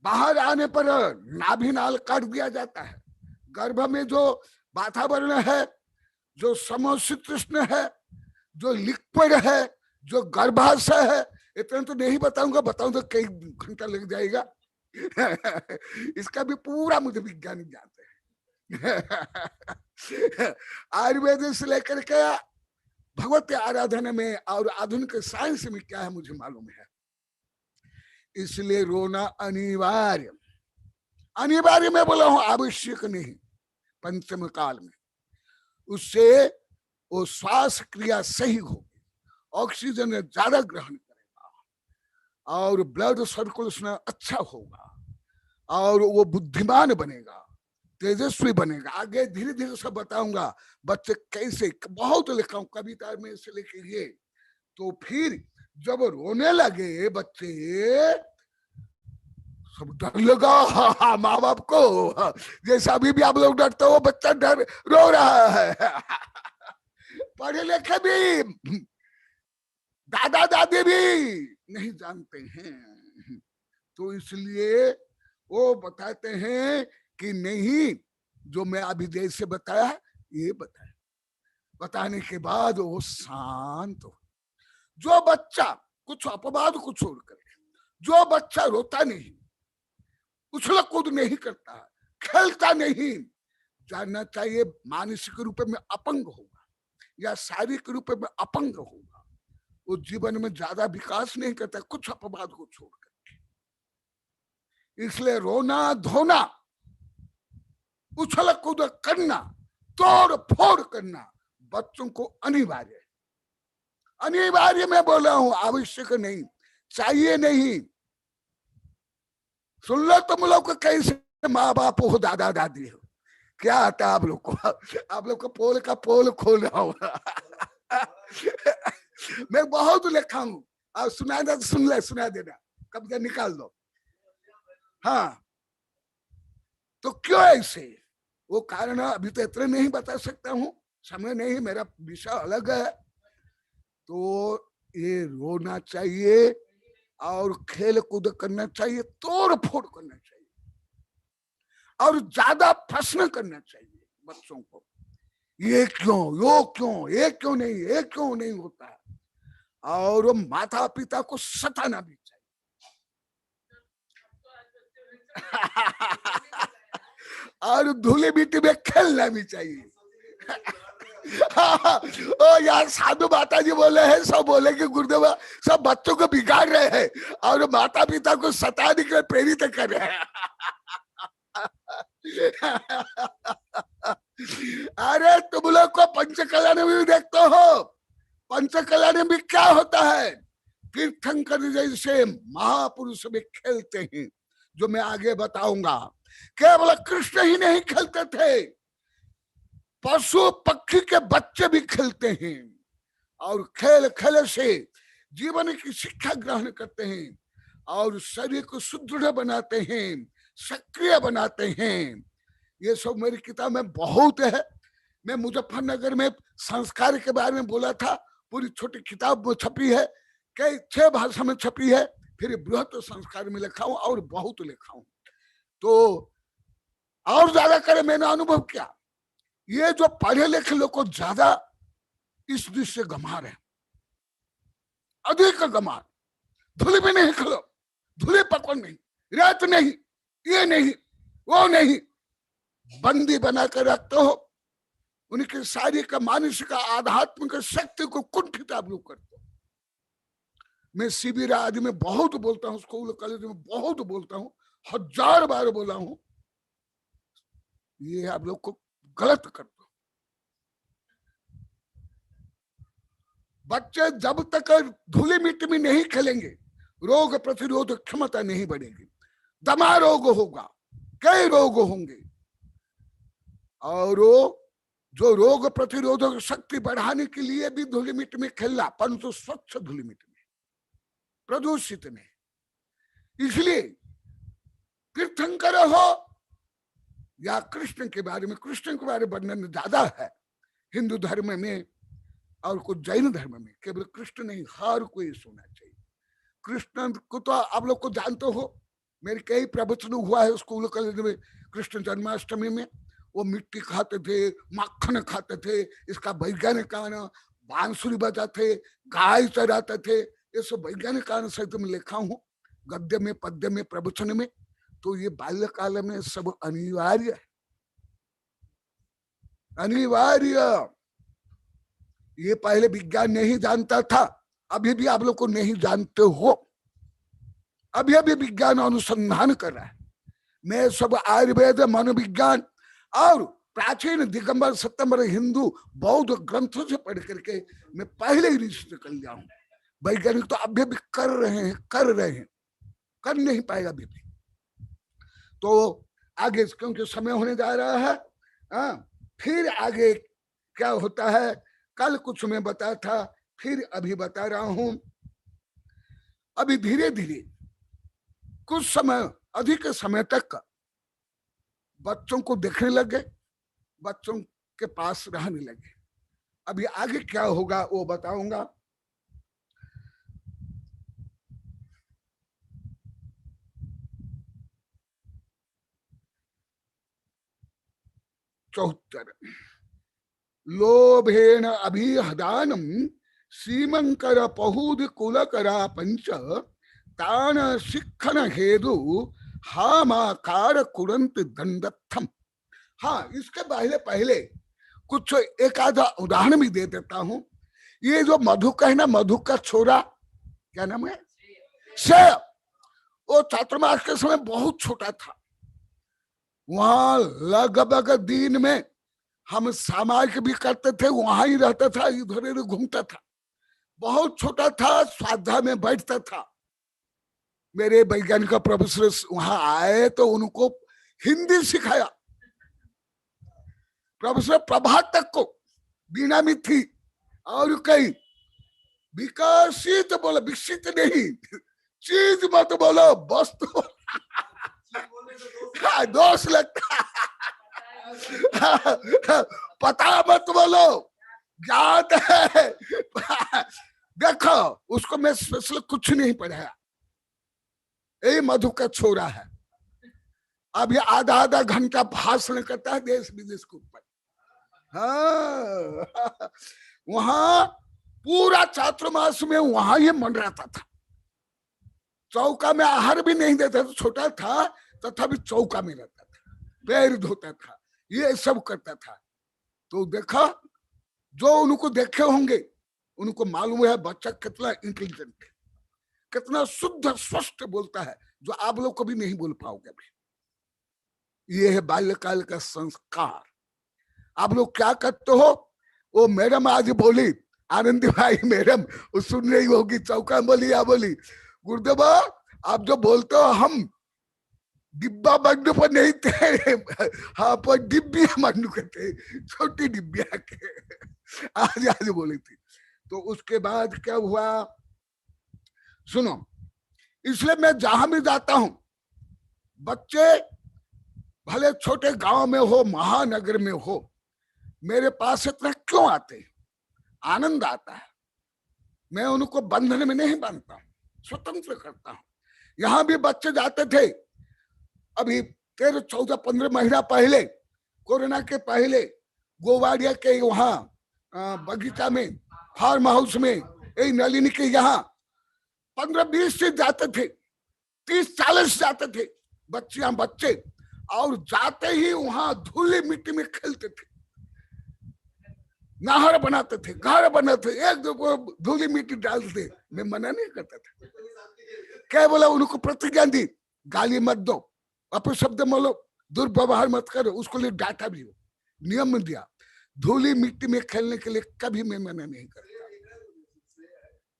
बाहर आने पर नाभि नाल काट दिया जाता है। गर्भ में जो वातावरण है, जो समशीतोष्ण है, जो लिक्विड है, जो गर्भाशय है, इतना तो नहीं बताऊंगा, बताऊं तो कई घंटा लग जाएगा। इसका भी पूरा मुझे वैज्ञानिक जानते हैं। आयुर्वेद से लेकर के भगवती आराधना में और आधुनिक साइंस में क्या है मुझे मालूम है। इसलिए रोना अनिवार्य, अनिवार्य मैं बोला हूं, आवश्यक नहीं। पंचम काल में उससे वो श्वास क्रिया सही होगी, ऑक्सीजन ज्यादा ग्रहण करेगा और ब्लड सर्कुलेशन अच्छा होगा और वो बुद्धिमान बनेगा, तेजस्वी बनेगा। आगे धीरे धीरे सब बताऊंगा बच्चे कैसे, बहुत लिखा हूं कविता में से लेके ये। तो फिर जब रोने लगे बच्चे, सब डर लगा माँ बाप को, जैसे अभी भी आप लोग डरते हो, बच्चा डर रो रहा है। पढ़े लिखे भी, दादा दादी भी नहीं जानते हैं, तो इसलिए वो बताते हैं कि नहीं, जो मैं अभी जैसे बताया ये बताया, बताने के बाद वो शांत हो। जो बच्चा कुछ अपवाद को छोड़ कर, जो बच्चा रोता नहीं, उछल कूद नहीं करता, खेलता नहीं, जानना चाहिए मानसिक रूप में अपंग होगा या शारीरिक रूप में अपंग होगा, वो जीवन में ज्यादा विकास नहीं करता कुछ अपवाद को छोड़ कर। इसलिए रोना धोना, उछल कूद करना, तोड़ फोड़ करना बच्चों को अनिवार्य है। अनिवार्य मैं बोला हूं, आवश्यक नहीं, चाहिए नहीं। सुन लो तुम लोग को कैसे माँ बाप हो, दादा दादी हो, क्या आता है आप लोग को। आप लोग को पोल का पोल खोल रहा हूं। मैं बहुत लिखा हूं, आप सुना दे, सुन ले, सुना देना, कब्जा निकाल दो। हाँ, तो क्यों ऐसे, वो कारण अभी तो इतना नहीं बता सकता हूं, समय नहीं, मेरा विषय अलग है। तो ये रोना चाहिए और खेल कूद करना चाहिए, तोड़ फोड़ करना चाहिए और ज्यादा प्रश्न करना चाहिए बच्चों को, ये क्यों, यो क्यों, ये क्यों नहीं, ये क्यों नहीं होता है। और माता पिता को सताना भी चाहिए। और धूली मिट्टी में खेलना भी चाहिए। ओ यार, साधु माता जी बोले हैं, सब बोले कि गुरुदेव सब बच्चों को बिगाड़ रहे हैं और माता पिता को सताने के लिए प्रेरित कर रहे हैं। अरे तुम लोग को पंचकल्याण में भी देखते हो, पंचकल्याण में क्या होता है, तीर्थंकर जैसे महापुरुष भी खेलते हैं, जो मैं आगे बताऊंगा। केवल कृष्ण ही नहीं खेलते थे, पशु पक्षी के बच्चे भी खेलते हैं और खेल खेल से जीवन की शिक्षा ग्रहण करते हैं और शरीर को सुदृढ़ बनाते हैं, सक्रिय बनाते हैं। ये सब मेरी किताब में बहुत है। मैं मुजफ्फरनगर में संस्कार के बारे में बोला था, पूरी छोटी किताब छपी है, कई 6 भाषा में छपी है, फिर बृहत संस्कार में लिखा हूं और बहुत लिखा हूं। तो और ज्यादा करे, मैंने अनुभव किया, ये जो पढ़े लिखे लोग को ज्यादा इस दृश्य गंवार है, अधिक गंवार। धूली में नहीं खलो, धूली पकड़ नहीं, रेत नहीं, ये नहीं, वो नहीं, बंदी बनाकर रखते हो। उनके शारीरिक मानसिक आध्यात्मिक शक्ति को कुंठित आप लोग करते हो। मैं शिविर आदि में बहुत बोलता हूँ, स्कूल कॉलेज में बहुत बोलता हूँ, 1000 बार बोला हूं, ये आप लोग को गलत करते हो। बच्चे जब तक धूली मिट्टी में नहीं खेलेंगे, रोग प्रतिरोध क्षमता नहीं बढ़ेगी, दमा रोग होगा, कई रोग होंगे। और जो रोग प्रतिरोधक शक्ति बढ़ाने के लिए भी धूली मिट्टी में खेलना, परंतु स्वच्छ धूली मिट्टी में, प्रदूषित नहीं। इसलिए तीर्थंकर हो या कृष्ण के बारे में, कृष्ण के बारे में वर्णन ज्यादा है, हिंदू धर्म में और कुछ जैन धर्म में केवल कृष्ण नहीं, हर कोई सुनना चाहिए। कृष्ण को तो आप लोग को जानते हो, मेरे कई प्रवचन हुआ है स्कूल कॉलेज में। कृष्ण जन्माष्टमी में वो मिट्टी खाते थे, मक्खन खाते थे, इसका वैज्ञानिक कारण, बांसुरी बजाते, गाय चराते थे, ये सब वैज्ञानिक कारण सहित मैं लिखा हूँ गद्य में, पद्य में, प्रवचन में। तो ये बाल्यकाल में सब अनिवार्य है, अनिवार्य। ये पहले विज्ञान नहीं जानता था, अभी भी आप लोग को नहीं जानते हो, अभी अभी विज्ञान अनुसंधान कर रहा है। मैं सब आयुर्वेद, मनोविज्ञान और प्राचीन दिगंबर सत्यंबर हिंदू बौद्ध ग्रंथों से पढ़ करके मैं पहले ही रिसर्च कर लिया हूं। वैज्ञानिक तो अभी भी कर रहे हैं, कर नहीं पाएगा अभी भी। तो आगे क्योंकि समय होने जा रहा है, फिर आगे क्या होता है, कल कुछ मैं बताया था, फिर अभी बता रहा हूं। अभी धीरे धीरे कुछ समय, अधिक समय तक बच्चों को देखने लगे, बच्चों के पास रहने लगे। अभी आगे क्या होगा वो बताऊंगा। चौहत्तर, लोभेन अभिहदानम सीमंकर पहुद कुलकरा पंच तान शिक्षण हेतु हामाकार कुरंत दंडत्थम। हाँ, इसके पहले कुछ एक आधा उदाहरण भी दे देता हूं। ये जो मधुक है ना, मधुक का छोरा, क्या नाम है, से, वो चातुर्मास के समय बहुत छोटा था। वहां लगभग दिन में हम सामाजिक भी करते थे, वहां ही रहता था, इधर उधर घूमता था। बहुत छोटा था, स्वाध्याय में बैठता था। मेरे वैज्ञानिक प्रोफेसर वहां आए तो उनको हिंदी सिखाया। प्रोफेसर प्रभात तक को बीना में थी, और कई विकसित बोलो, विकसित नहीं, चीज मत बोलो, वस्तु दोष लगता, पता मत बोलो, ज्ञात है। देखो, उसको मैं स्पेशल कुछ नहीं पढ़ाया, यही मधु का छोरा है। अभी आधा घंटा भाषण करता है देश विदेश के ऊपर। हाँ, वहां पूरा चातुर्मास में वहां ही मंडराता था। चौका में आहार भी नहीं देता था, छोटा था तथापि चौका में रहता था, पैर धोता था, ये सब करता था। तो देखा, जो उनको देखे होंगे उनको मालूम है बच्चा कितना इंटेलिजेंट है, कितना शुद्ध स्पष्ट बोलता है, जो आप लोग कभी नहीं बोल पाओगे अभी। ये है बाल्यकाल का संस्कार। आप लोग क्या करते हो? वो मैडम आज बोली, आनंदी भाई मैडम, वो सुन रही होगी, चौका बोली या बोली, गुरुदेवा आप जो बोलते हो हम डिब्बा बंडू पर नहीं थे, हाँ पर डिब्बिया बंडू के थे, छोटी डिब्बिया के, आज बोली थी। तो उसके बाद क्या हुआ सुनो, इसलिए मैं जहां भी जाता हूं, बच्चे भले छोटे गांव में हो, महानगर में हो, मेरे पास इतना क्यों आते? आनंद आता है। मैं उनको बंधन में नहीं बांधता हूं, स्वतंत्र करता हूं। यहां भी बच्चे जाते थे, अभी 13, 14, 15 महीना पहले, कोरोना के पहले, गोवाड़िया के वहां बगीचा में, फार्म हाउस में, यही नलिनी के यहाँ 15-20 से जाते थे, 30-40 जाते थे बच्चे, और जाते ही वहां धूली मिट्टी में खेलते थे, नहर बनाते थे, घर बनाते, एक दो धूली मिट्टी डालते। मैं मना नहीं करता था, क्या बोला, उनको प्रतिज्ञा दी, गाली मत दो, अपशब्द बोलो, दुर्व्यवहार मत करो, उसको लिए डांटा भी हो, नियम दिया। धूली मिट्टी में खेलने के लिए कभी मैं मना नहीं करता।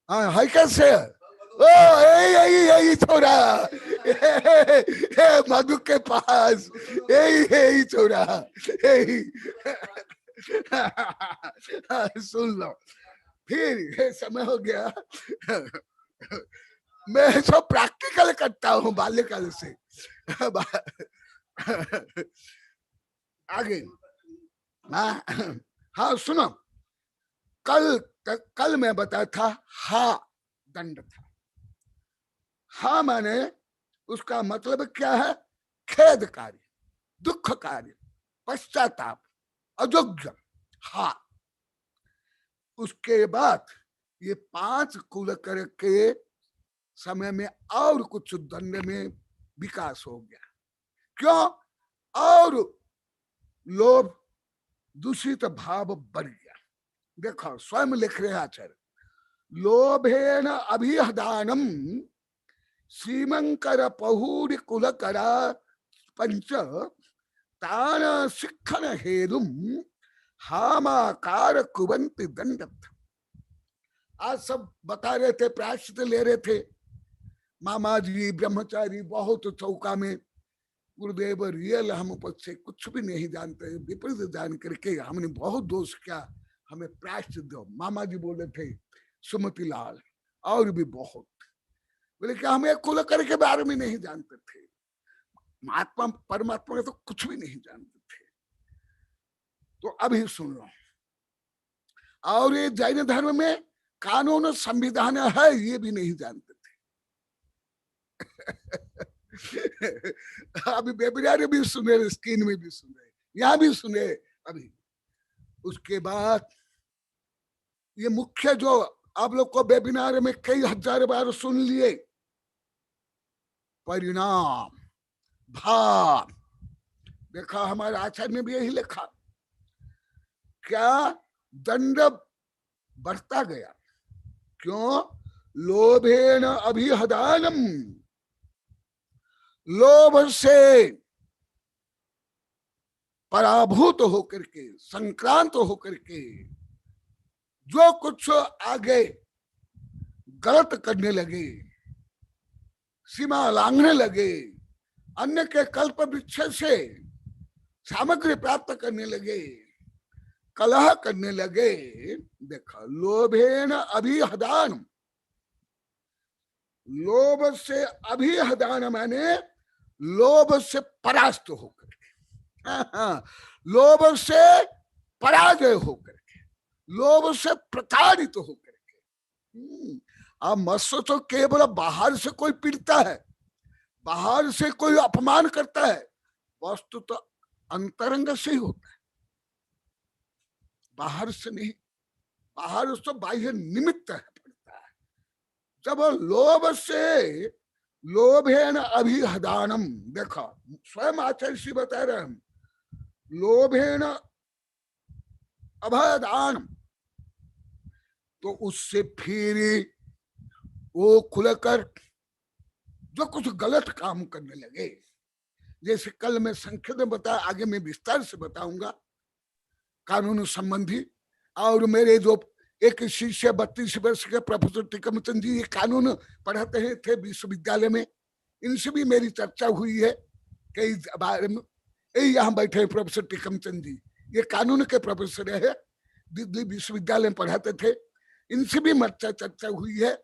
हाँ, है कैसे? ओ यही छोरा, मधु के पास यही छोरा, यही सुन लो। फिर समय हो गया, मैं सब प्रैक्टिकल करता हूँ बाल्यकाल से। आगे हाँ सुनो, कल मैं बताया था हा दंड था। हा माने उसका मतलब क्या है? खेद कार्य, दुख कार्य, पश्चाताप, अयोग्य। हा। उसके बाद ये 5 कुल करके समय में और कुछ दंड में विकास हो गया। क्यों? और लोभ दूषित भाव बढ़ गया। देखो स्वयं लिख रहे आचार्य, लोभेन अभिहदानम श्रीमंकर पहुरी कुल करा पंच तान शिक्षण हेतुम हामाकार कुवंती दंडत। आज सब बता रहे थे, प्रायश्चित ले रहे थे। मामा जी ब्रह्मचारी बहुत चौका में, गुरुदेव रियल हम पद से कुछ भी नहीं जानते, विपरीत जान करके हमने बहुत दोष किया, हमें प्रायश्चित दो। मामा जी बोले थे, सुमति लाल और भी बहुत बोले कि हम एक कुल करके बारे में नहीं जानते थे, महात्मा परमात्मा तो कुछ भी नहीं जानते थे। तो अभी सुन लो। और ये जैन धर्म में कानून संविधान है, ये भी नहीं जानते थे। अभी वेबिनार भी सुने, स्क्रीन में भी सुने, यहाँ भी सुने अभी। उसके बाद ये मुख्य जो आप लोग को वेबिनार में कई हजार बार सुन लिए, परिणाम भाव। देखा हमारे आचार्य ने भी यही लिखा, क्या दंड बढ़ता गया। क्यों? लोभेन अभिहदानम, लोभ से पराभूत होकर के, संक्रांत होकर के जो कुछ आगे गलत करने लगे, सीमा लांघने लगे, अन्य के कल्प वृक्ष से सामग्री प्राप्त करने लगे, कलह करने लगे। देखा, लोभेन अभिहदान, लोभ से अभिहदान माने लोभ से परास्त होकर के, लोभ से पराजय होकर के, लोभ से प्रताड़ित होकर के। अब मत्स्य तो केवल बाहर से कोई पीड़ता है, बाहर से कोई अपमान करता है, वस्तु तो अंतरंग से ही होता है, बाहर से नहीं। बाहर तो बाह्य निमित्त है, पड़ता है। जब लोभ से, लोभेन अभिहदानम, देखा स्वयं आचार्य श्री बता रहे हैं, लोभेन अभिहदानम, तो उससे फिर वो खुलकर जो कुछ गलत काम करने लगे। जैसे कल मैं संक्षिप्त में बताया, आगे मैं विस्तार से बताऊंगा कानून संबंधी। और मेरे जो एक शिष्य 32 वर्ष के प्रोफेसर टिकमचंद जी, ये कानून पढ़ाते हैं थे विश्वविद्यालय में, इनसे भी मेरी चर्चा हुई है कई बारे में। यही यहाँ बैठे हैं प्रोफेसर टिकमचंद जी, ये कानून के प्रोफेसर है, दिल्ली विश्वविद्यालय में पढ़ाते थे, इनसे भी चर्चा हुई है।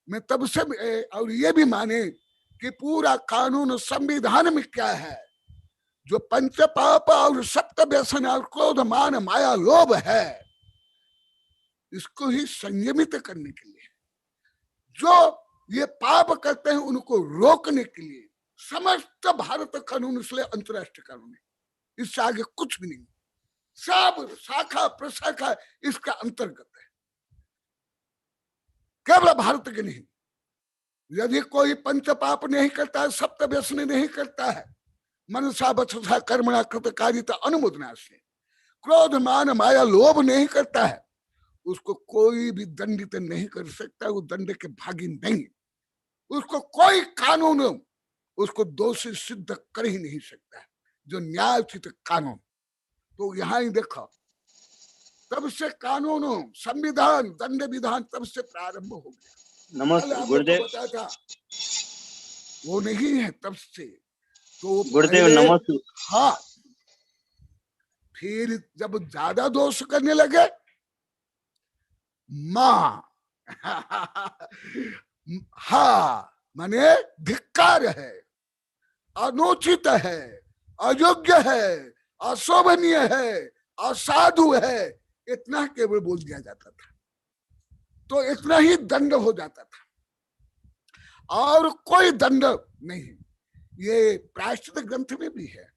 मैं तब से, और ये भी माने कि पूरा कानून संविधान में क्या है, जो पंच पाप और सप्त व्यसन और क्रोध मान माया लोभ है, इसको ही संयमित करने के लिए, जो ये पाप करते हैं उनको रोकने के लिए समस्त भारत कानून, इसलिए अंतरराष्ट्रीय कानून है, इससे आगे कुछ भी नहीं। सब शाखा प्रशाखा इसका अंतर्गत है, केवल भारत के नहीं। यदि कोई पंच पाप नहीं करता है, सप्त व्यसन नहीं करता है, मनसा वचसा कर्मणा कृत कारिता अनुमोदना से, क्रोध मान माया लोभ नहीं करता है, उसको कोई भी दंडित नहीं कर सकता, वो दंड के भागी नहीं, उसको कोई कानून उसको दोषी सिद्ध कर ही नहीं सकता है, जो न्यायोचित कानून। तो यहाँ ही देखो, तब से कानून, संविधान, दंड विधान तब से प्रारंभ हो गया। नमस्ते गुरुदेव। बताया था वो नहीं है तब से। तो गुरुदेव नमस्ते। हाँ, फिर जब ज्यादा दोष करने लगे, माँ हा माने धिक्कार है, अनुचित है, अयोग्य है, अशोभनीय है, असाधु है, इतना केवल बोल दिया जाता था, तो इतना ही दंड हो जाता था और कोई दंड नहीं। ये प्रायश्चित ग्रंथ में भी है,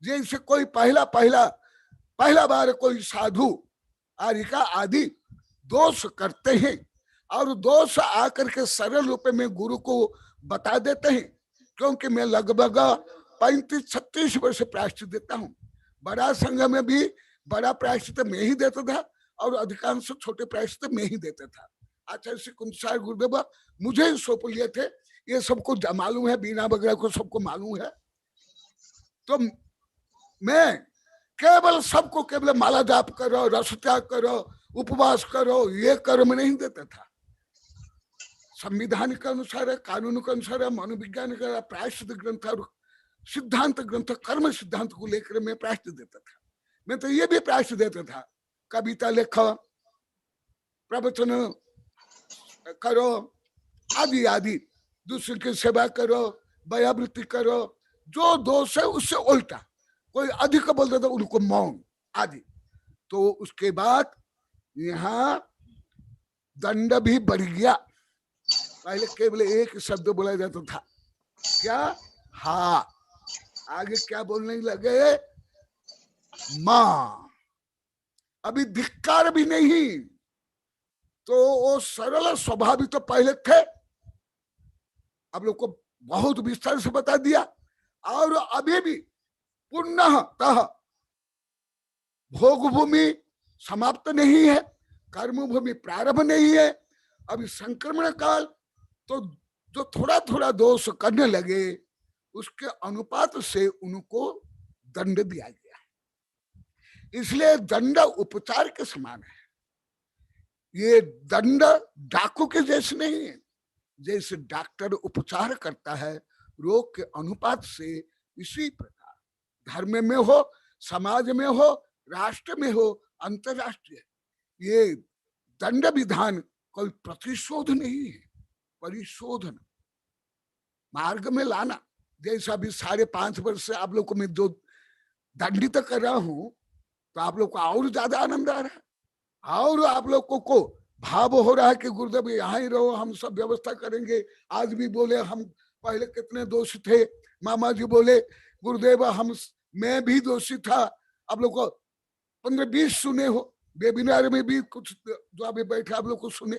जैसे कोई पहला बार कोई साधु आरिका आदि दोष करते हैं और दोष आकर के सरल रूप में गुरु को बता देते हैं, क्योंकि मैं लगभग 35-36 वर्ष प्रायश्चित देता हूँ। बड़ा संघ में भी बड़ा प्रायश्चित मैं ही देता था और अधिकांश छोटे प्रायश्चित मैं ही देता था। आचार्य श्री कुंसार गुरुदेव मुझे सौंप लिए थे, ये सबको मालूम है, बीना वगैरह को सबको मालूम है। तो मैं केवल सबको केवल माला जाप करो, रस त्याग करो, उपवास करो, ये कर्म नहीं देता था। संविधान के अनुसार, कानून के अनुसार, मनोविज्ञान का प्रायश्चित ग्रंथ और सिद्धांत ग्रंथ, कर्म सिद्धांत को लेकर मैं प्रायश्चित देता था। मैं तो ये भी प्रायश्चित देता था, कविता लिखो, प्रवचन करो, आदि आदि, दूसरे की सेवा करो, दयावृत्ति करो, जो दोष है उससे उल्टा, कोई अधिक बोल देता उनको मौन आदि। तो उसके बाद यहाँ दंड भी बढ़ गया। पहले केवल एक शब्द बोला जाता था, क्या? हा। आगे क्या बोलने लगे? मां। अभी धिक्कार भी नहीं। तो वो सरल स्वभाव तो पहले थे, अब लोग को बहुत विस्तार से बता दिया। और अभी भी पुनः भोग भूमि समाप्त नहीं है, कर्म भूमि प्रारंभ नहीं है। अभी संक्रमण काल, तो जो थोड़ा थोड़ा दोष करने लगे उसके अनुपात से उनको दंड दिया गया। इसलिए दंड उपचार के समान है। ये दंड डाकू के जैसे नहीं है। जैसे डॉक्टर उपचार करता है रोग के अनुपात से, इसी प्रकार धर्म में हो, समाज में हो, राष्ट्र में हो, अंतरराष्ट्रीय, ये दंड विधान कोई प्रतिशोध नहीं है, परिशोधन, मार्ग में लाना। जैसा अभी 5.5 वर्ष से आप लोग को मैं जो दंडित कर रहा हूं, तो आप लोग को और ज्यादा आनंद आ रहा है और आप लोगों को भाव हो रहा है कि गुरुदेव यहाँ ही रहो, हम सब व्यवस्था करेंगे। आज भी बोले हम पहले कितने दोषी थे, मामा जी बोले गुरुदेव मैं भी दोषी था। आप लोग को 15-20 सुने हो, वेबिनार में भी कुछ जो अभी बैठे आप लोग को सुने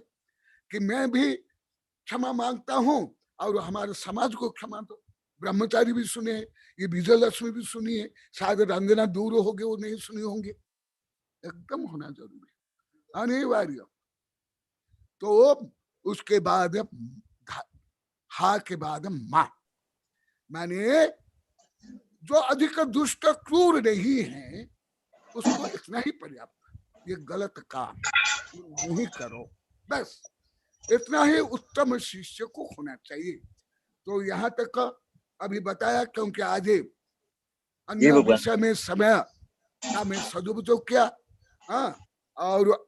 कि मैं भी क्षमा मांगता हूं और हमारे समाज को क्षमा दो। ब्रह्मचारी भी सुने, ये विजय लक्ष्मी भी सुनी है, शायद रंजना दूर हो गए वो नहीं सुनी होंगे। एकदम होना जरूरी है, अनिवार्य। तो उसके बाद हा के बाद मां, माने जो अधिक दुष्ट क्रूर नहीं है उसको इतना ही पर्याप्त। ये गलत काम नहीं करो, बस इतना ही उत्तम शिष्य को होना चाहिए। तो यहाँ तक अभी बताया, क्योंकि आज अन्य विषय में समय का मैं सदुपयोग किया। हाँ, और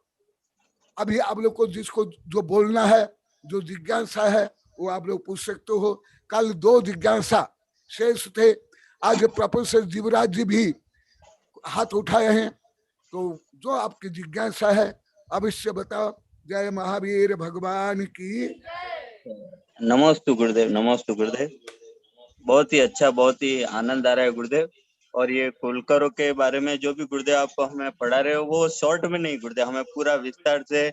अभी आप लोग को जिसको जो बोलना है, जो जिज्ञासा है, वो आप लोग पूछ सकते हो। कल 2 जिज्ञासा शेष थे, आज प्रोफेसर जीवराज जी भी हाथ उठाए हैं। तो जो आपकी जिज्ञासा है अवश्य बताओ। जय महावीर भगवान की। नमोस्तु गुरुदेव, नमोस्तु गुरुदेव। बहुत ही अच्छा, बहुत ही आनंद आ रहा है गुरुदेव। और ये कुलकरों के बारे में जो भी गुरुदेव आप हमें पढ़ा रहे हो, वो शॉर्ट में नहीं गुरुदेव, हमें पूरा विस्तार से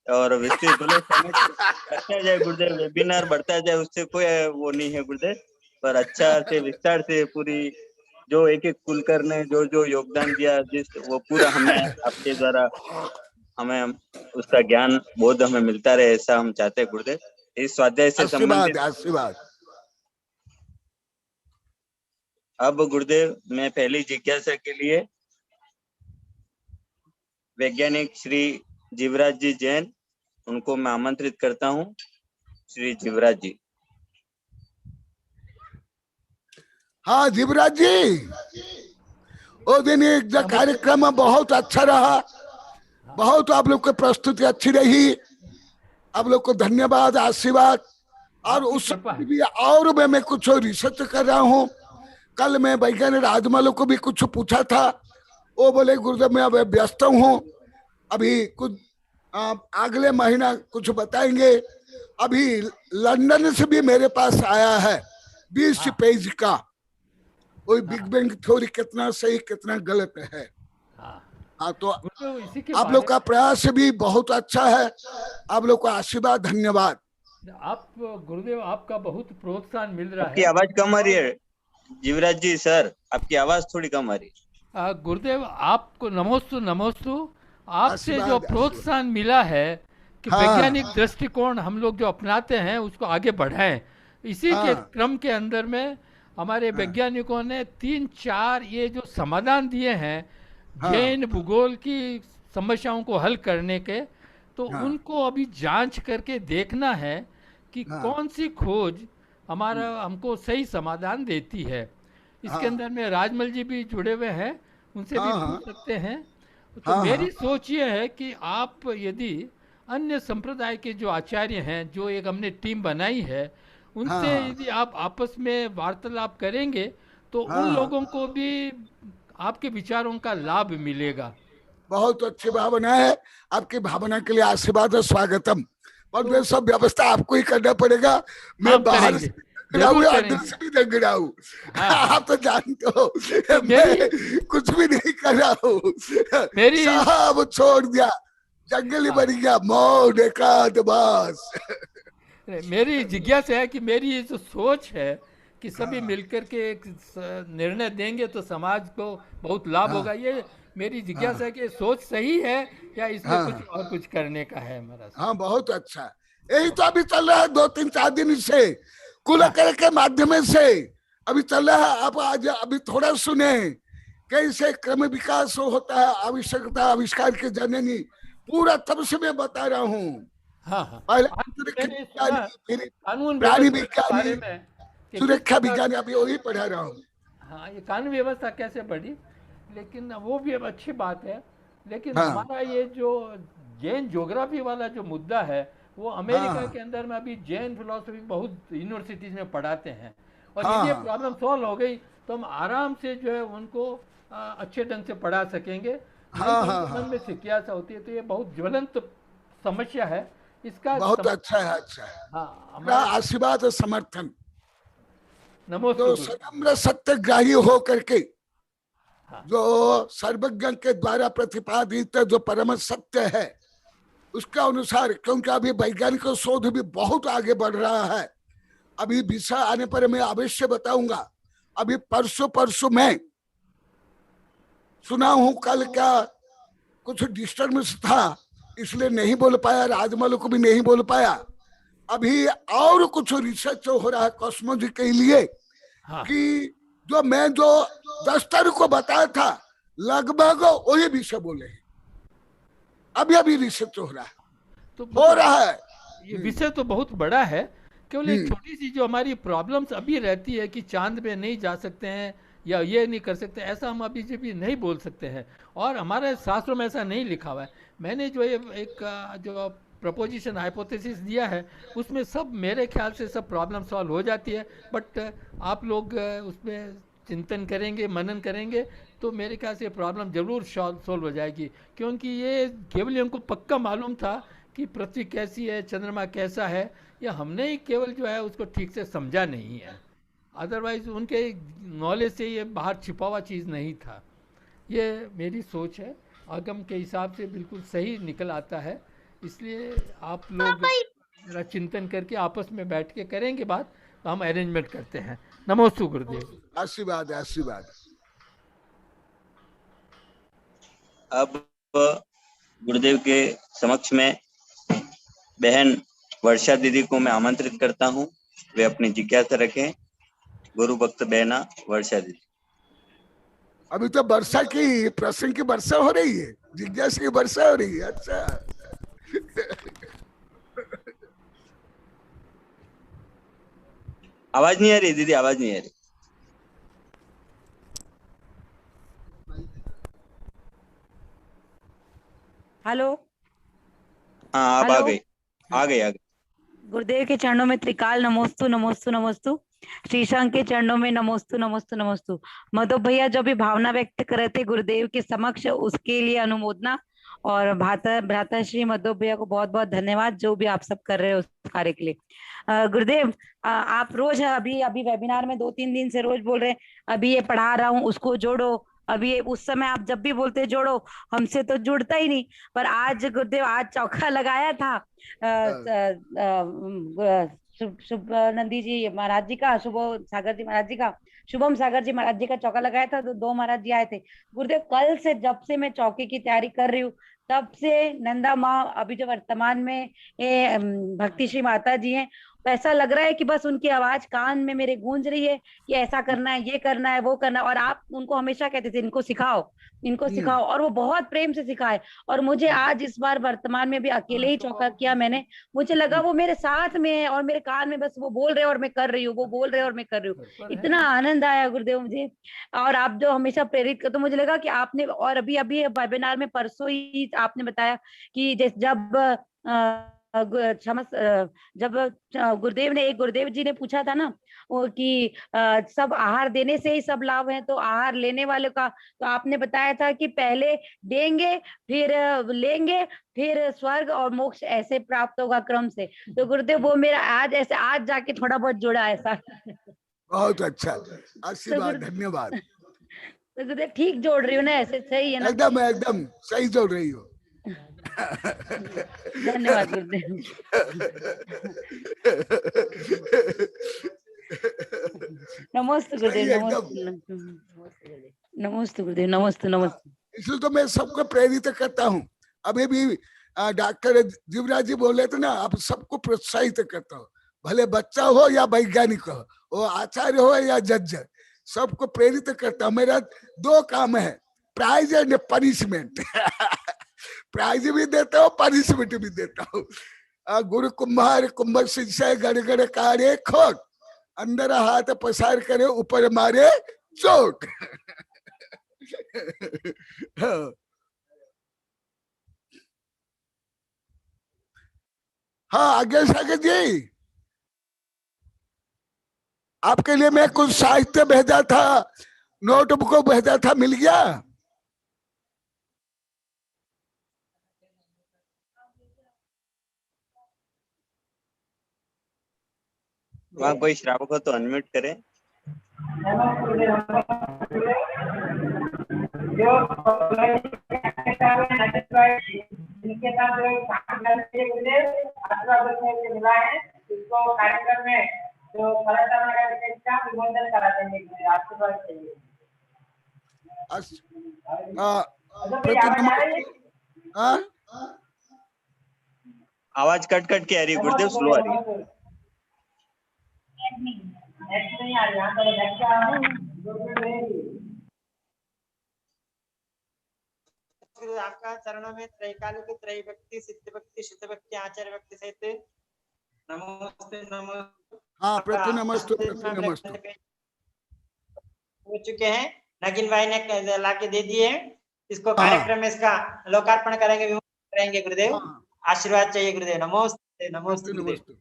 और विस्तृत बढ़ता जाए गुरुदेव, वेबिनार बढ़ता जाए, उससे कोई वो नहीं है गुरुदेव। पर अच्छा से विस्तार से पूरी जो एक कुलकर ने जो जो योगदान दिया, जिस वो पूरा हमें आपके द्वारा हमें उसका ज्ञान बोध हमें मिलता रहे, ऐसा हम चाहते हैं गुरुदेव। इस स्वाध्याय से संबंधित अब गुरुदेव मैं पहली जिज्ञासा के लिए वैज्ञानिक श्री जीवराज जी जैन, उनको मैं आमंत्रित करता हूं। श्री जीवराज जी। हाँ जीवराज जी, वो दिन एक कार्यक्रम बहुत अच्छा रहा, बहुत आप लोग की प्रस्तुति अच्छी रही। आप लोग को धन्यवाद, आशीर्वाद। और उस भी और मैं कुछ रिसर्च कर रहा हूँ। कल मैं वैज्ञानिक राजमल को भी कुछ पूछा था, वो बोले गुरुदेव मैं अब व्यस्त हूँ, अभी कुछ अगले महीना कुछ बताएंगे। अभी लंदन से भी मेरे पास आया है 20 पेज का, वही बिग बैंग थ्योरी कितना सही कितना गलत है। हाँ, तो इसी के आप लोग का प्रयास भी बहुत अच्छा है, आप लोग का आशीर्वाद, धन्यवाद। आप गुरुदेव, आपका बहुत प्रोत्साहन मिल रहा आपकी है। आवाज कम आ रही है जीवराज जी सर, आपकी आवाज थोड़ी कम आ रही है। गुरुदेव आपको नमोस्तु नमोस्तु। आपसे जो आशीर्वाद, प्रोत्साहन मिला है कि हाँ। वैज्ञानिक दृष्टिकोण हम लोग जो अपनाते हैं उसको आगे बढ़ाएं, इसी के हाँ। क्रम के अंदर में हमारे वैज्ञानिकों ने 3-4 ये जो समाधान दिए हैं हाँ। जैन भूगोल की समस्याओं को हल करने के, तो हाँ। उनको अभी जांच करके देखना है कि हाँ। कौन सी खोज हमारा हमको सही समाधान देती है। इसके हाँ। अंदर में राजमल जी भी जुड़े हुए हैं, उनसे भी हाँ। पूछ सकते हैं। तो हाँ। मेरी सोच ये है कि आप यदि अन्य संप्रदाय के जो आचार्य हैं, जो एक हमने टीम बनाई है, उनसे हाँ। यदि आप आपस में वार्तालाप करेंगे तो हाँ। उन लोगों को भी आपके विचारों का लाभ मिलेगा। बहुत अच्छी भावना है, आपकी भावना के लिए आशीर्वाद और स्वागतम। पर ये सब व्यवस्था आपको ही करना पड़ेगा, मैं हम बाहर करेंगे, से जरूर अंदर करेंगे। से भी नहीं गिरा हूँ। हाँ, हाँ। आप तो जानते हो मेरी- मैं कुछ भी नहीं कर रहा हूँ, मेरी- सब छोड़ दिया, जंगली बन गया, मौन एकांत बस। मेरी जिज्ञासा है कि मेरी ये जो सोच है कि सभी मिलकर के एक निर्णय देंगे तो समाज को बहुत लाभ होगा, ये मेरी जिज्ञासा है कि ये सोच सही है या इसमें कुछ और कुछ करने का है हमारा। हाँ, बहुत अच्छा। यही तो अभी चल रहा है 2-3-4 दिन से कुलकर के माध्यम से अभी चल रहा है। आप आज अभी थोड़ा सुने कैसे क्रम विकास होता है, आवश्यकता आविष्कार के जननी, पूरा तब से मैं बता रहा हूँ। हाँ, पहले कानून प्राणी व्यवस्था के बारे विज्ञानी, में कि सुरक्षा किस प्रकार- विज्ञानी, अभी वही पढ़ा रहा हूँ। हाँ, ये कानून व्यवस्था कैसे बढ़ी, लेकिन वो भी अब अच्छी बात है। लेकिन हाँ। हमारा ये जो जैन ज्योग्राफी वाला जो मुद्दा है, वो अमेरिका हाँ। के अंदर में अभी जैन फिलोसफी बहुत यूनिवर्सिटीज में पढ़ाते हैं, और हाँ। यदि ये प्रॉब्लम सॉल्व हो गई तो हम आराम से जो है उनको अच्छे ढंग से पढ़ा सकेंगे। नहीं तो हाँ, उनके मन में जिज्ञासा होती है, तो ये बहुत ज्वलंत समस्या है इसका। बहुत अच्छा है, अच्छा है। हाँ, मेरा आशीर्वाद और समर्थन। नमस्ते जो गुरु। सनम्र सत्यग्राही हो करके, हाँ। जो सर्वज्ञ के द्वारा प्रतिपादित जो परम सत्य है उसका अनुसार, क्योंकि अभी वैज्ञानिक शोध भी बहुत आगे बढ़ रहा है, अभी विषय आने पर मैं अवश्य बताऊंगा। अभी परसों मैं सुना हूं, कल क्या कुछ डिस्टर्बेंस था इसलिए नहीं बोल पाया, राजमल को भी नहीं बोल पाया। अभी और कुछ रिसर्च हो रहा है कॉस्मोलॉजी के लिए, हाँ। कि जो मैं जो 10 तारीख को बताया था लगभग वही विषय बोले हैं। अभी रिसर्च हो रहा है, तो हो रहा है। ये विषय तो बहुत बड़ा है। केवल एक छोटी सी जो हमारी प्रॉब्लम्स अभी रहती है कि चांद पे नहीं जा सकते हैं या ये नहीं कर सकते, ऐसा हम अभी भी नहीं बोल सकते हैं, और हमारे शास्त्रों में ऐसा नहीं लिखा हुआ है। मैंने जो एक जो प्रपोजिशन हाइपोथेसिस दिया है उसमें सब मेरे ख्याल से सब प्रॉब्लम सॉल्व हो जाती है। बट आप लोग उसमें चिंतन करेंगे, मनन करेंगे, तो मेरे ख्याल से प्रॉब्लम जरूर सॉल्व हो जाएगी। क्योंकि ये केवल हमको पक्का मालूम था कि पृथ्वी कैसी है, चंद्रमा कैसा है, या हमने ही केवल जो है उसको ठीक से समझा नहीं है। अदरवाइज उनके नॉलेज से ये बाहर छिपा हुआ चीज़ नहीं था। ये मेरी सोच है, आगम के हिसाब से बिल्कुल सही निकल आता है। इसलिए आप लोग जरा चिंतन करके आपस में बैठ के करेंगे बात, तो हम अरेंजमेंट करते हैं। नमोस्तु गुरुदेव। आशीर्वाद, आशीर्वाद। अब गुरुदेव के समक्ष में बहन वर्षा दीदी को मैं आमंत्रित करता हूं, वे अपनी जिज्ञासा रखें। गुरु भक्त बहना वर्षा दीदी। अभी तो वर्षा की प्रश्न की वर्षा हो रही है, जिज्ञासा की वर्षा हो रही है। अच्छा आवाज नहीं आ रही दीदी, आवाज नहीं आ रही। हेलो। हाँ, अब आ गई। गुरुदेव के चरणों में त्रिकाल नमोस्तु नमोस्तु नमोस्तु। श्रीशंक के चरणों में नमोस्तु नमोस्तु नमोस्तु। मधु भैया जो भी भावना व्यक्त कर रहे थे गुरुदेव के समक्ष, उसके लिए अनुमोदना। और भ्राताश्री मधु भैया को बहुत बहुत धन्यवाद, जो भी आप सब कर रहे हो उस कार्य के लिए। गुरुदेव, आप रोज अभी अभी वेबिनार में 2-3 दिन से रोज बोल रहे हैं अभी ये पढ़ा रहा हूँ उसको जोड़ो, अभी उस समय आप जब भी बोलते जोड़ो, हमसे तो जुड़ता ही नहीं। पर आज गुरुदेव, आज चौका लगाया था शुभ नंदी जी महाराज जी का, शुभम सागर जी महाराज जी का, शुभम सागर जी महाराज जी का चौका लगाया था, तो 2 महाराज जी आए थे। गुरुदेव, कल से जब से मैं चौके की तैयारी कर रही हूँ तब से नंदा माँ, अभी जो वर्तमान में ये भक्ति श्री माता जी हैं, तो ऐसा लग रहा है कि बस उनकी आवाज कान में मेरे गूंज रही है कि ऐसा करना है, ये करना है, वो करना है। और आप उनको हमेशा कहते थे इनको सिखाओ, इनको सिखाओ, और वो बहुत प्रेम से सिखाए। और मुझे आज इस बार वर्तमान में भी अकेले ही चौका किया मैंने, मुझे लगा वो मेरे साथ में है और मेरे कान में बस वो बोल रहे और मैं कर रही हूँ, वो बोल रहे और मैं कर रही हूँ। इतना आनंद आया गुरुदेव मुझे। और आप जो हमेशा प्रेरित करते, तो मुझे लगा कि आपने, और अभी अभी वेबिनार में परसों ही आपने बताया कि जब गुरुदेव ने, एक गुरुदेव जी ने पूछा था ना वो कि सब आहार देने से ही सब लाभ है, तो आहार लेने वाले का, तो आपने बताया था कि पहले देंगे, फिर लेंगे, फिर स्वर्ग और मोक्ष ऐसे प्राप्त होगा क्रम से। तो गुरुदेव वो मेरा आज ऐसे आज जाके थोड़ा बहुत जुड़ा ऐसा। बहुत अच्छा, आशीर्वाद, धन्यवाद। तो गुरुदेव ठीक जोड़ रही हूँ ना, ऐसे सही है ना? एकदम एकदम सही जोड़ रही हो। धन्यवाद गुरुदेव। नमस्ते गुरुदेव, नमस्ते गुरुदेव, नमस्ते नमस्ते। इसलिए तो मैं सबको प्रेरित करता हूँ। अभी भी डॉक्टर जीवराज जी बोले थे ना, आप सबको प्रोत्साहित करता हो, भले बच्चा हो या वैज्ञानिक हो, वो आचार्य हो या जज, सबको प्रेरित करता हूँ। मेरा 2 काम है, प्राइज एंड पनिशमेंट। प्राइज भी देता हूँ, पनिशमेंट भी देता हूँ। गुरु कुम्हार कुंभ शिष्य गड़ गड़ कारे खोट, अंदर हाथ पसार करे ऊपर मारे चोट। हाँ आगे सागर जी, आपके लिए मैं कुछ साहित्य भेजा था, नोटबुक भेजा था, मिल गया? वहाँ कोई श्रावक हो तो अनम्यूट करे। कार्यक्रम में जो निबंधन करा देंगे आवाज कट कट के आ रही है गुरुदेव, स्लो आ रही है। आपका चरणों में त्रैकालिक त्रय व्यक्ति सिद्ध व्यक्ति शुद्ध व्यक्ति आचार्य व्यक्ति सहित नमस्ते नमस्ते। हाँ प्रति नमस्ते, प्रति नमस्ते हो चुके हैं। नगिन भाई ने लाके दे दिए, इसको कार्यक्रम में इसका लोकार्पण करेंगे, करेंगे गुरुदेव। आशीर्वाद चाहिए गुरुदेव। नमस्ते नमस्ते गुरुदेव।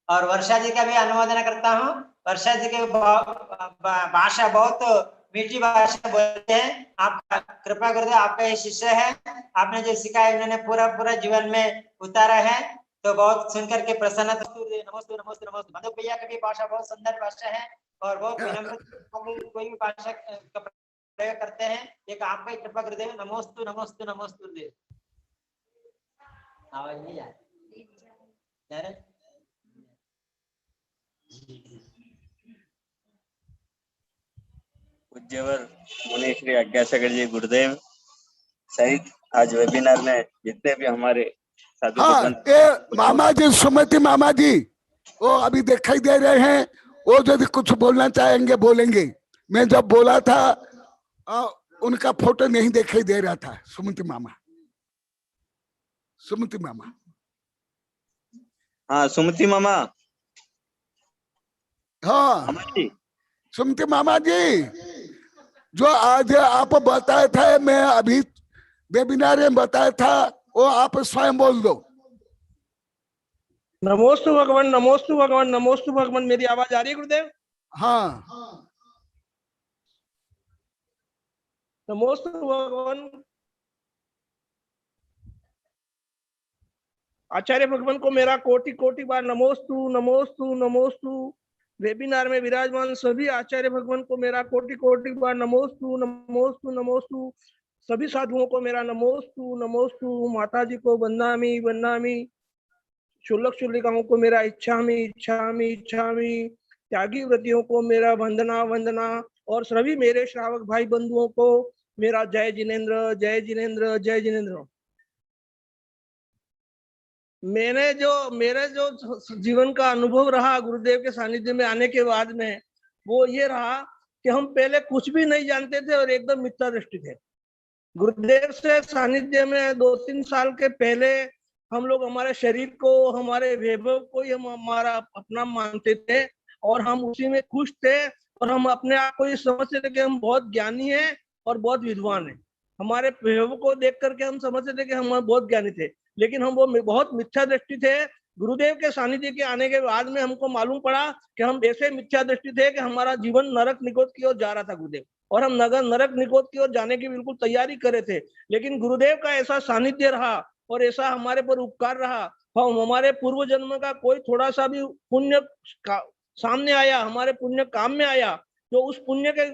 और वर्षा जी का भी अनुमोदन करता हूँ। वर्षा जी के भाषा बहुत मीठी भाषा बोलते हैं। आपका कृपा गुरुदेव, आपका ये शिष्य है, आपने जो सिखाया उन्होंने पूरा पूरा जीवन में उतारा है, तो बहुत सुनकर के प्रसन्नता। नमस्ते नमस्ते नमस्ते। मधु भैया की भी भाषा बहुत सुंदर भाषा है और बहुत विनम्र, कोई भी भाषा का प्रयोग करते हैं। एक आपका ही कृपा गुरुदेव। नमस्ते नमस्ते नमस्ते गुरुदेव। आवाज नहीं आ रही? पूज्यवर मुनि श्री आज्ञासागर जी गुरुदेव सहित आज वेबिनार में जितने भी हमारे साधु संत, ये मामा जी, सुमति मामा जी, वो अभी दिखाई दे रहे हैं, वो यदि कुछ बोलना चाहेंगे बोलेंगे। मैं जब बोला था उनका फोटो नहीं दिखाई दे रहा था। सुमति मामा, सुमति मामा। हाँ सुमति मामा। हाँ सुमति मामा जी, जो आज आप बताए थे, मैं अभी वेबिनार में बताया था, वो आप स्वयं बोल दो। नमोस्तु भगवान, नमोस्तु भगवान, नमोस्तु भगवान। मेरी आवाज आ रही है गुरुदेव? हाँ नमोस्तु भगवान। आचार्य भगवान को मेरा कोटि कोटि बार नमोस्तु नमोस्तु नमोस्तु। वेबिनार में विराजमान सभी आचार्य भगवान को मेरा कोटि कोटि बार नमोस्तु नमोस्तु नमोस्तु। सभी साधुओं को मेरा नमोस्तु नमोस्तु। माता जी को वंदनामि वंदनामि। शुल्लक शुल्लिकाओं को मेरा इच्छामि इच्छामि इच्छामि। त्यागी व्रतियों को मेरा वंदना वंदना। और सभी मेरे श्रावक भाई बंधुओं को मेरा जय जिनेन्द्र जय जिनेन्द्र जय जिनेन्द्र। मेरे जो जीवन का अनुभव रहा गुरुदेव के सानिध्य में आने के बाद में, वो ये रहा कि हम पहले कुछ भी नहीं जानते थे और एकदम मिथ्या दृष्टि थे। गुरुदेव से सानिध्य में 2-3 साल के पहले हम लोग हमारे शरीर को, हमारे वैभव को ही हम हमारा अपना मानते थे और हम उसी में खुश थे और हम अपने आप को ये समझते थे कि हम बहुत ज्ञानी हैं और बहुत विद्वान हैं। हमारे वैभव को देख करके हम समझते थे कि हम बहुत ज्ञानी थे, लेकिन हम वो बहुत मिथ्या दृष्टि थे। गुरुदेव के सानिध्य के आने के बाद में हमको मालूम पड़ा कि हम ऐसे मिथ्या दृष्टि थे कि हमारा जीवन नरक निकोद की ओर जा रहा था गुरुदेव, और हम नरक निकोद की ओर जाने की बिल्कुल तैयारी करे थे। लेकिन गुरुदेव का ऐसा सानिध्य रहा और ऐसा हमारे पर उपकार रहा, हम हमारे पूर्व जन्म का कोई थोड़ा सा भी पुण्य सामने आया, हमारे पुण्य काम में आया, तो उस पुण्य के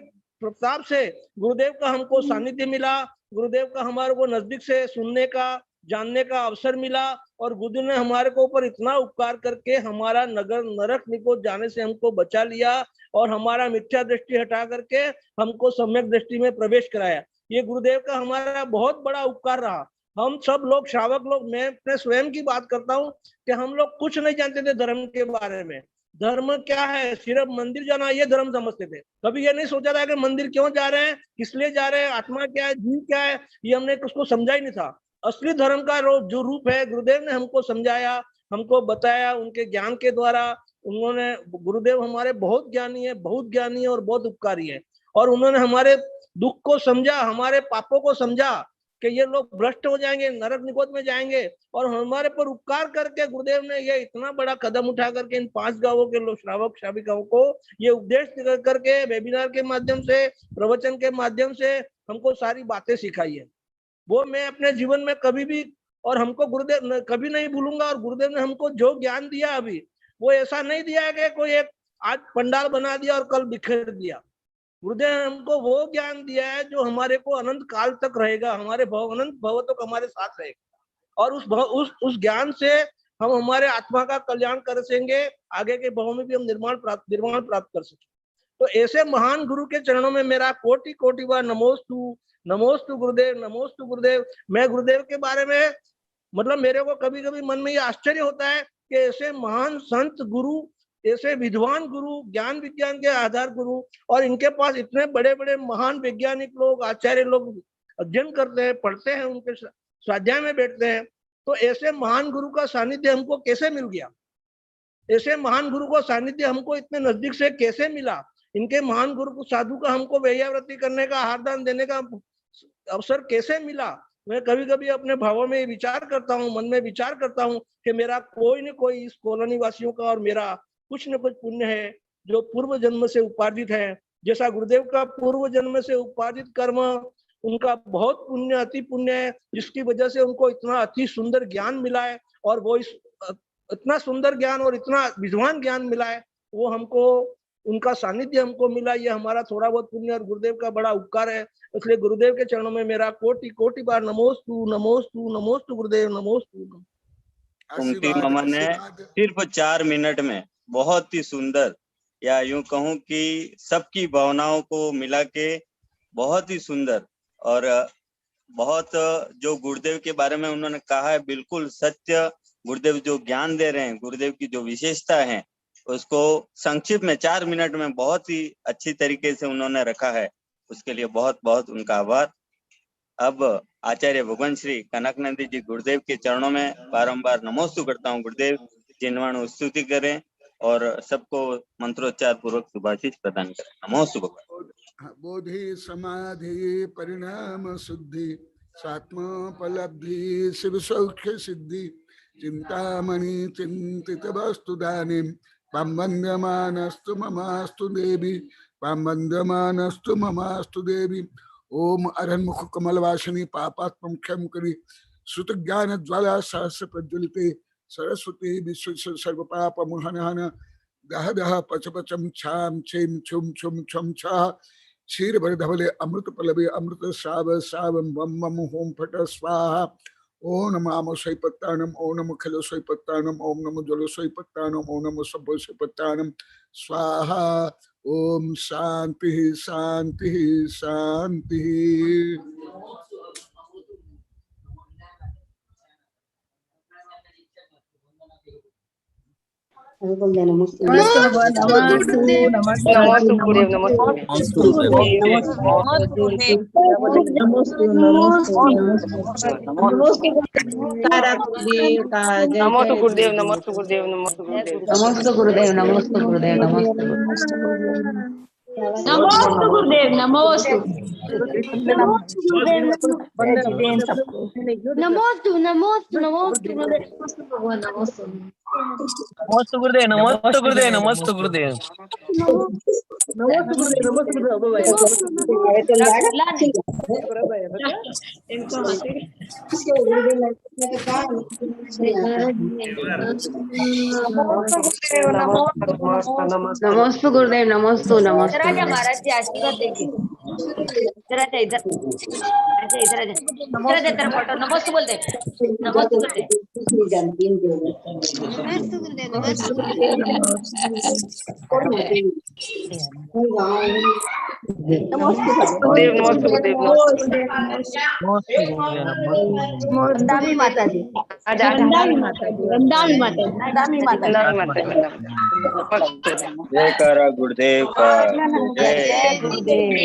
प्रताप से गुरुदेव का हमको सानिध्य मिला। गुरुदेव का हमारे को नजदीक से सुनने का, जानने का अवसर मिला और गुरुदेव ने हमारे को ऊपर इतना उपकार करके हमारा नरक निकोद जाने से हमको बचा लिया और हमारा मिथ्या दृष्टि हटा करके हमको सम्यक दृष्टि में प्रवेश कराया। ये गुरुदेव का हमारा बहुत बड़ा उपकार रहा। हम सब लोग श्रावक लोग, मैं अपने स्वयं की बात करता हूँ कि हम लोग कुछ नहीं जानते थे धर्म के बारे में। धर्म क्या है, सिर्फ मंदिर जाना ये धर्म समझते थे। कभी ये नहीं सोचा था कि मंदिर क्यों जा रहे हैं, किस लिए जा रहे हैं, आत्मा क्या है, जीव क्या है, ये हमने उसको समझा ही नहीं था। असली धर्म का जो रूप है गुरुदेव ने हमको समझाया, हमको बताया उनके ज्ञान के द्वारा। उन्होंने, गुरुदेव हमारे बहुत ज्ञानी है, बहुत ज्ञानी है और बहुत उपकारी है, और उन्होंने हमारे दुख को समझा, हमारे पापों को समझा कि ये लोग भ्रष्ट हो जाएंगे, नरक निकोद में जाएंगे, और हमारे पर उपकार करके गुरुदेव ने ये इतना बड़ा कदम उठा करके इन 5 गांवों के लोग, श्रावक श्राविकाओं को ये उपदेश करके वेबिनार के माध्यम से, प्रवचन के माध्यम से हमको सारी बातें सिखाई है। वो मैं अपने जीवन में कभी भी, और हमको गुरुदेव कभी नहीं भूलूंगा। और गुरुदेव ने हमको जो ज्ञान दिया अभी, वो ऐसा नहीं दिया है कि कोई एक आज पंडाल बना दिया और कल बिखेर दिया। गुरुदेव ने हमको वो ज्ञान दिया है जो हमारे को अनंत काल तक रहेगा, हमारे अनंत भव तक हमारे साथ रहेगा, और उस ज्ञान से हम हमारे आत्मा का कल्याण कर सकेंगे, आगे के भव में भी हम निर्माण प्राप्त कर सकें। तो ऐसे महान गुरु के चरणों में मेरा कोटि कोटि बार नमोस्तु नमोस्तु गुरुदेव, नमोस्तु गुरुदेव। मैं गुरुदेव के बारे में, मतलब मेरे को कभी कभी मन में ये आश्चर्य होता है कि ऐसे महान संत गुरु, ऐसे विद्वान गुरु, ज्ञान विज्ञान के आधार गुरु, और इनके पास इतने बड़े बड़े महान वैज्ञानिक लोग, आचार्य लोग अध्ययन करते हैं, पढ़ते हैं, उनके स्वाध्याय में बैठते हैं। तो ऐसे महान गुरु का सानिध्य हमको कैसे मिल गया? ऐसे महान गुरु का सानिध्य हमको इतने नजदीक से कैसे मिला? इनके महान गुरु को, साधु का हमको वैयावृत्ति करने का, आहार दान देने का अवसर कैसे मिला? मैं कभी कभी अपने भावों में विचार करता हूँ, मन में विचार करता हूँ कि मेरा कोई न कोई इस कॉलोनी वासियों का और मेरा कुछ न कुछ पुण्य है जो पूर्व जन्म से उपार्जित है। जैसा गुरुदेव का पूर्व जन्म से उपार्जित कर्म, उनका बहुत पुण्य, अति पुण्य है, जिसकी वजह से उनको इतना अति सुंदर ज्ञान मिला है, और वो इतना सुंदर ज्ञान और इतना विद्वान ज्ञान मिला है, वो हमको, उनका सानिध्य हमको मिला। ये हमारा थोड़ा बहुत पुण्य और गुरुदेव का बड़ा उपकार है। इसलिए गुरुदेव के चरणों में मेरा कोटि कोटि बार नमोस्तु नमोस्तु नमोस्तु गुरुदेव, नमोस्तु। कुमती मामा ने सिर्फ 4 मिनट में बहुत ही सुंदर, या यूं कहूं कि सबकी भावनाओं को मिला के बहुत ही सुंदर, और बहुत जो गुरुदेव के बारे में उन्होंने कहा है बिल्कुल सत्य। गुरुदेव जो ज्ञान दे रहे हैं, गुरुदेव की जो विशेषता है, उसको संक्षिप्त में 4 मिनट में बहुत ही अच्छी तरीके से उन्होंने रखा है। उसके लिए बहुत बहुत उनका आभार। अब आचार्य भगवान श्री कनकनंदी जी गुरुदेव के चरणों में बारंबार नमोस्तु करता हूँ। गुरुदेव जिन्वाणु स्तुति करें और सबको मंत्रोच्चार पूर्वक सुभाषित प्रदान करें। नमोस्तु भगवान। बोधि समाधि परिणाम शुद्धि स्वात्मोपलब्धि शिव सौख्य सिद्धि चिंतामणि चिंतित वस्तु दानी पाम्बंद्यमानस्तु ममास्तु देवी पाम्बंद्यमानस्तु ममास्तु देवी ओम अरन्मुख कमलवासिनी पापात्मं क्षम करी श्रुत ज्ञान ज्वाला सहस्र प्रज्वलिते सरस्वती विश्व सर्व पाप मुहन दह दह पच पचम छाम छेम छुम छुम छम छा क्षीर धवले अमृत पलवे अमृत श्राव श्रावम वम मम होम फट स्वाहा ओम नमः आम स्वैपत्तानम ओम नमः खल स्वैपत्तानम ओम नमः जल स्वैपत्तानम ओम नमः सब स्वैपत्तानम स्वाहा ओम शांति शांति शांति। नमस्ते गुरुदेव इधर आजा महाराज जी, आशीर्वाद देंगे। इधर आजा, इधर आजा, इधर आजा, इधर आजा, तेरा फोटो नमस्ते बोल दे, नमस्ते बोल दे। वंदामी माता जी, वंदामी माता जी। जयकारा गुरुदेव का, जय गुरुदेव।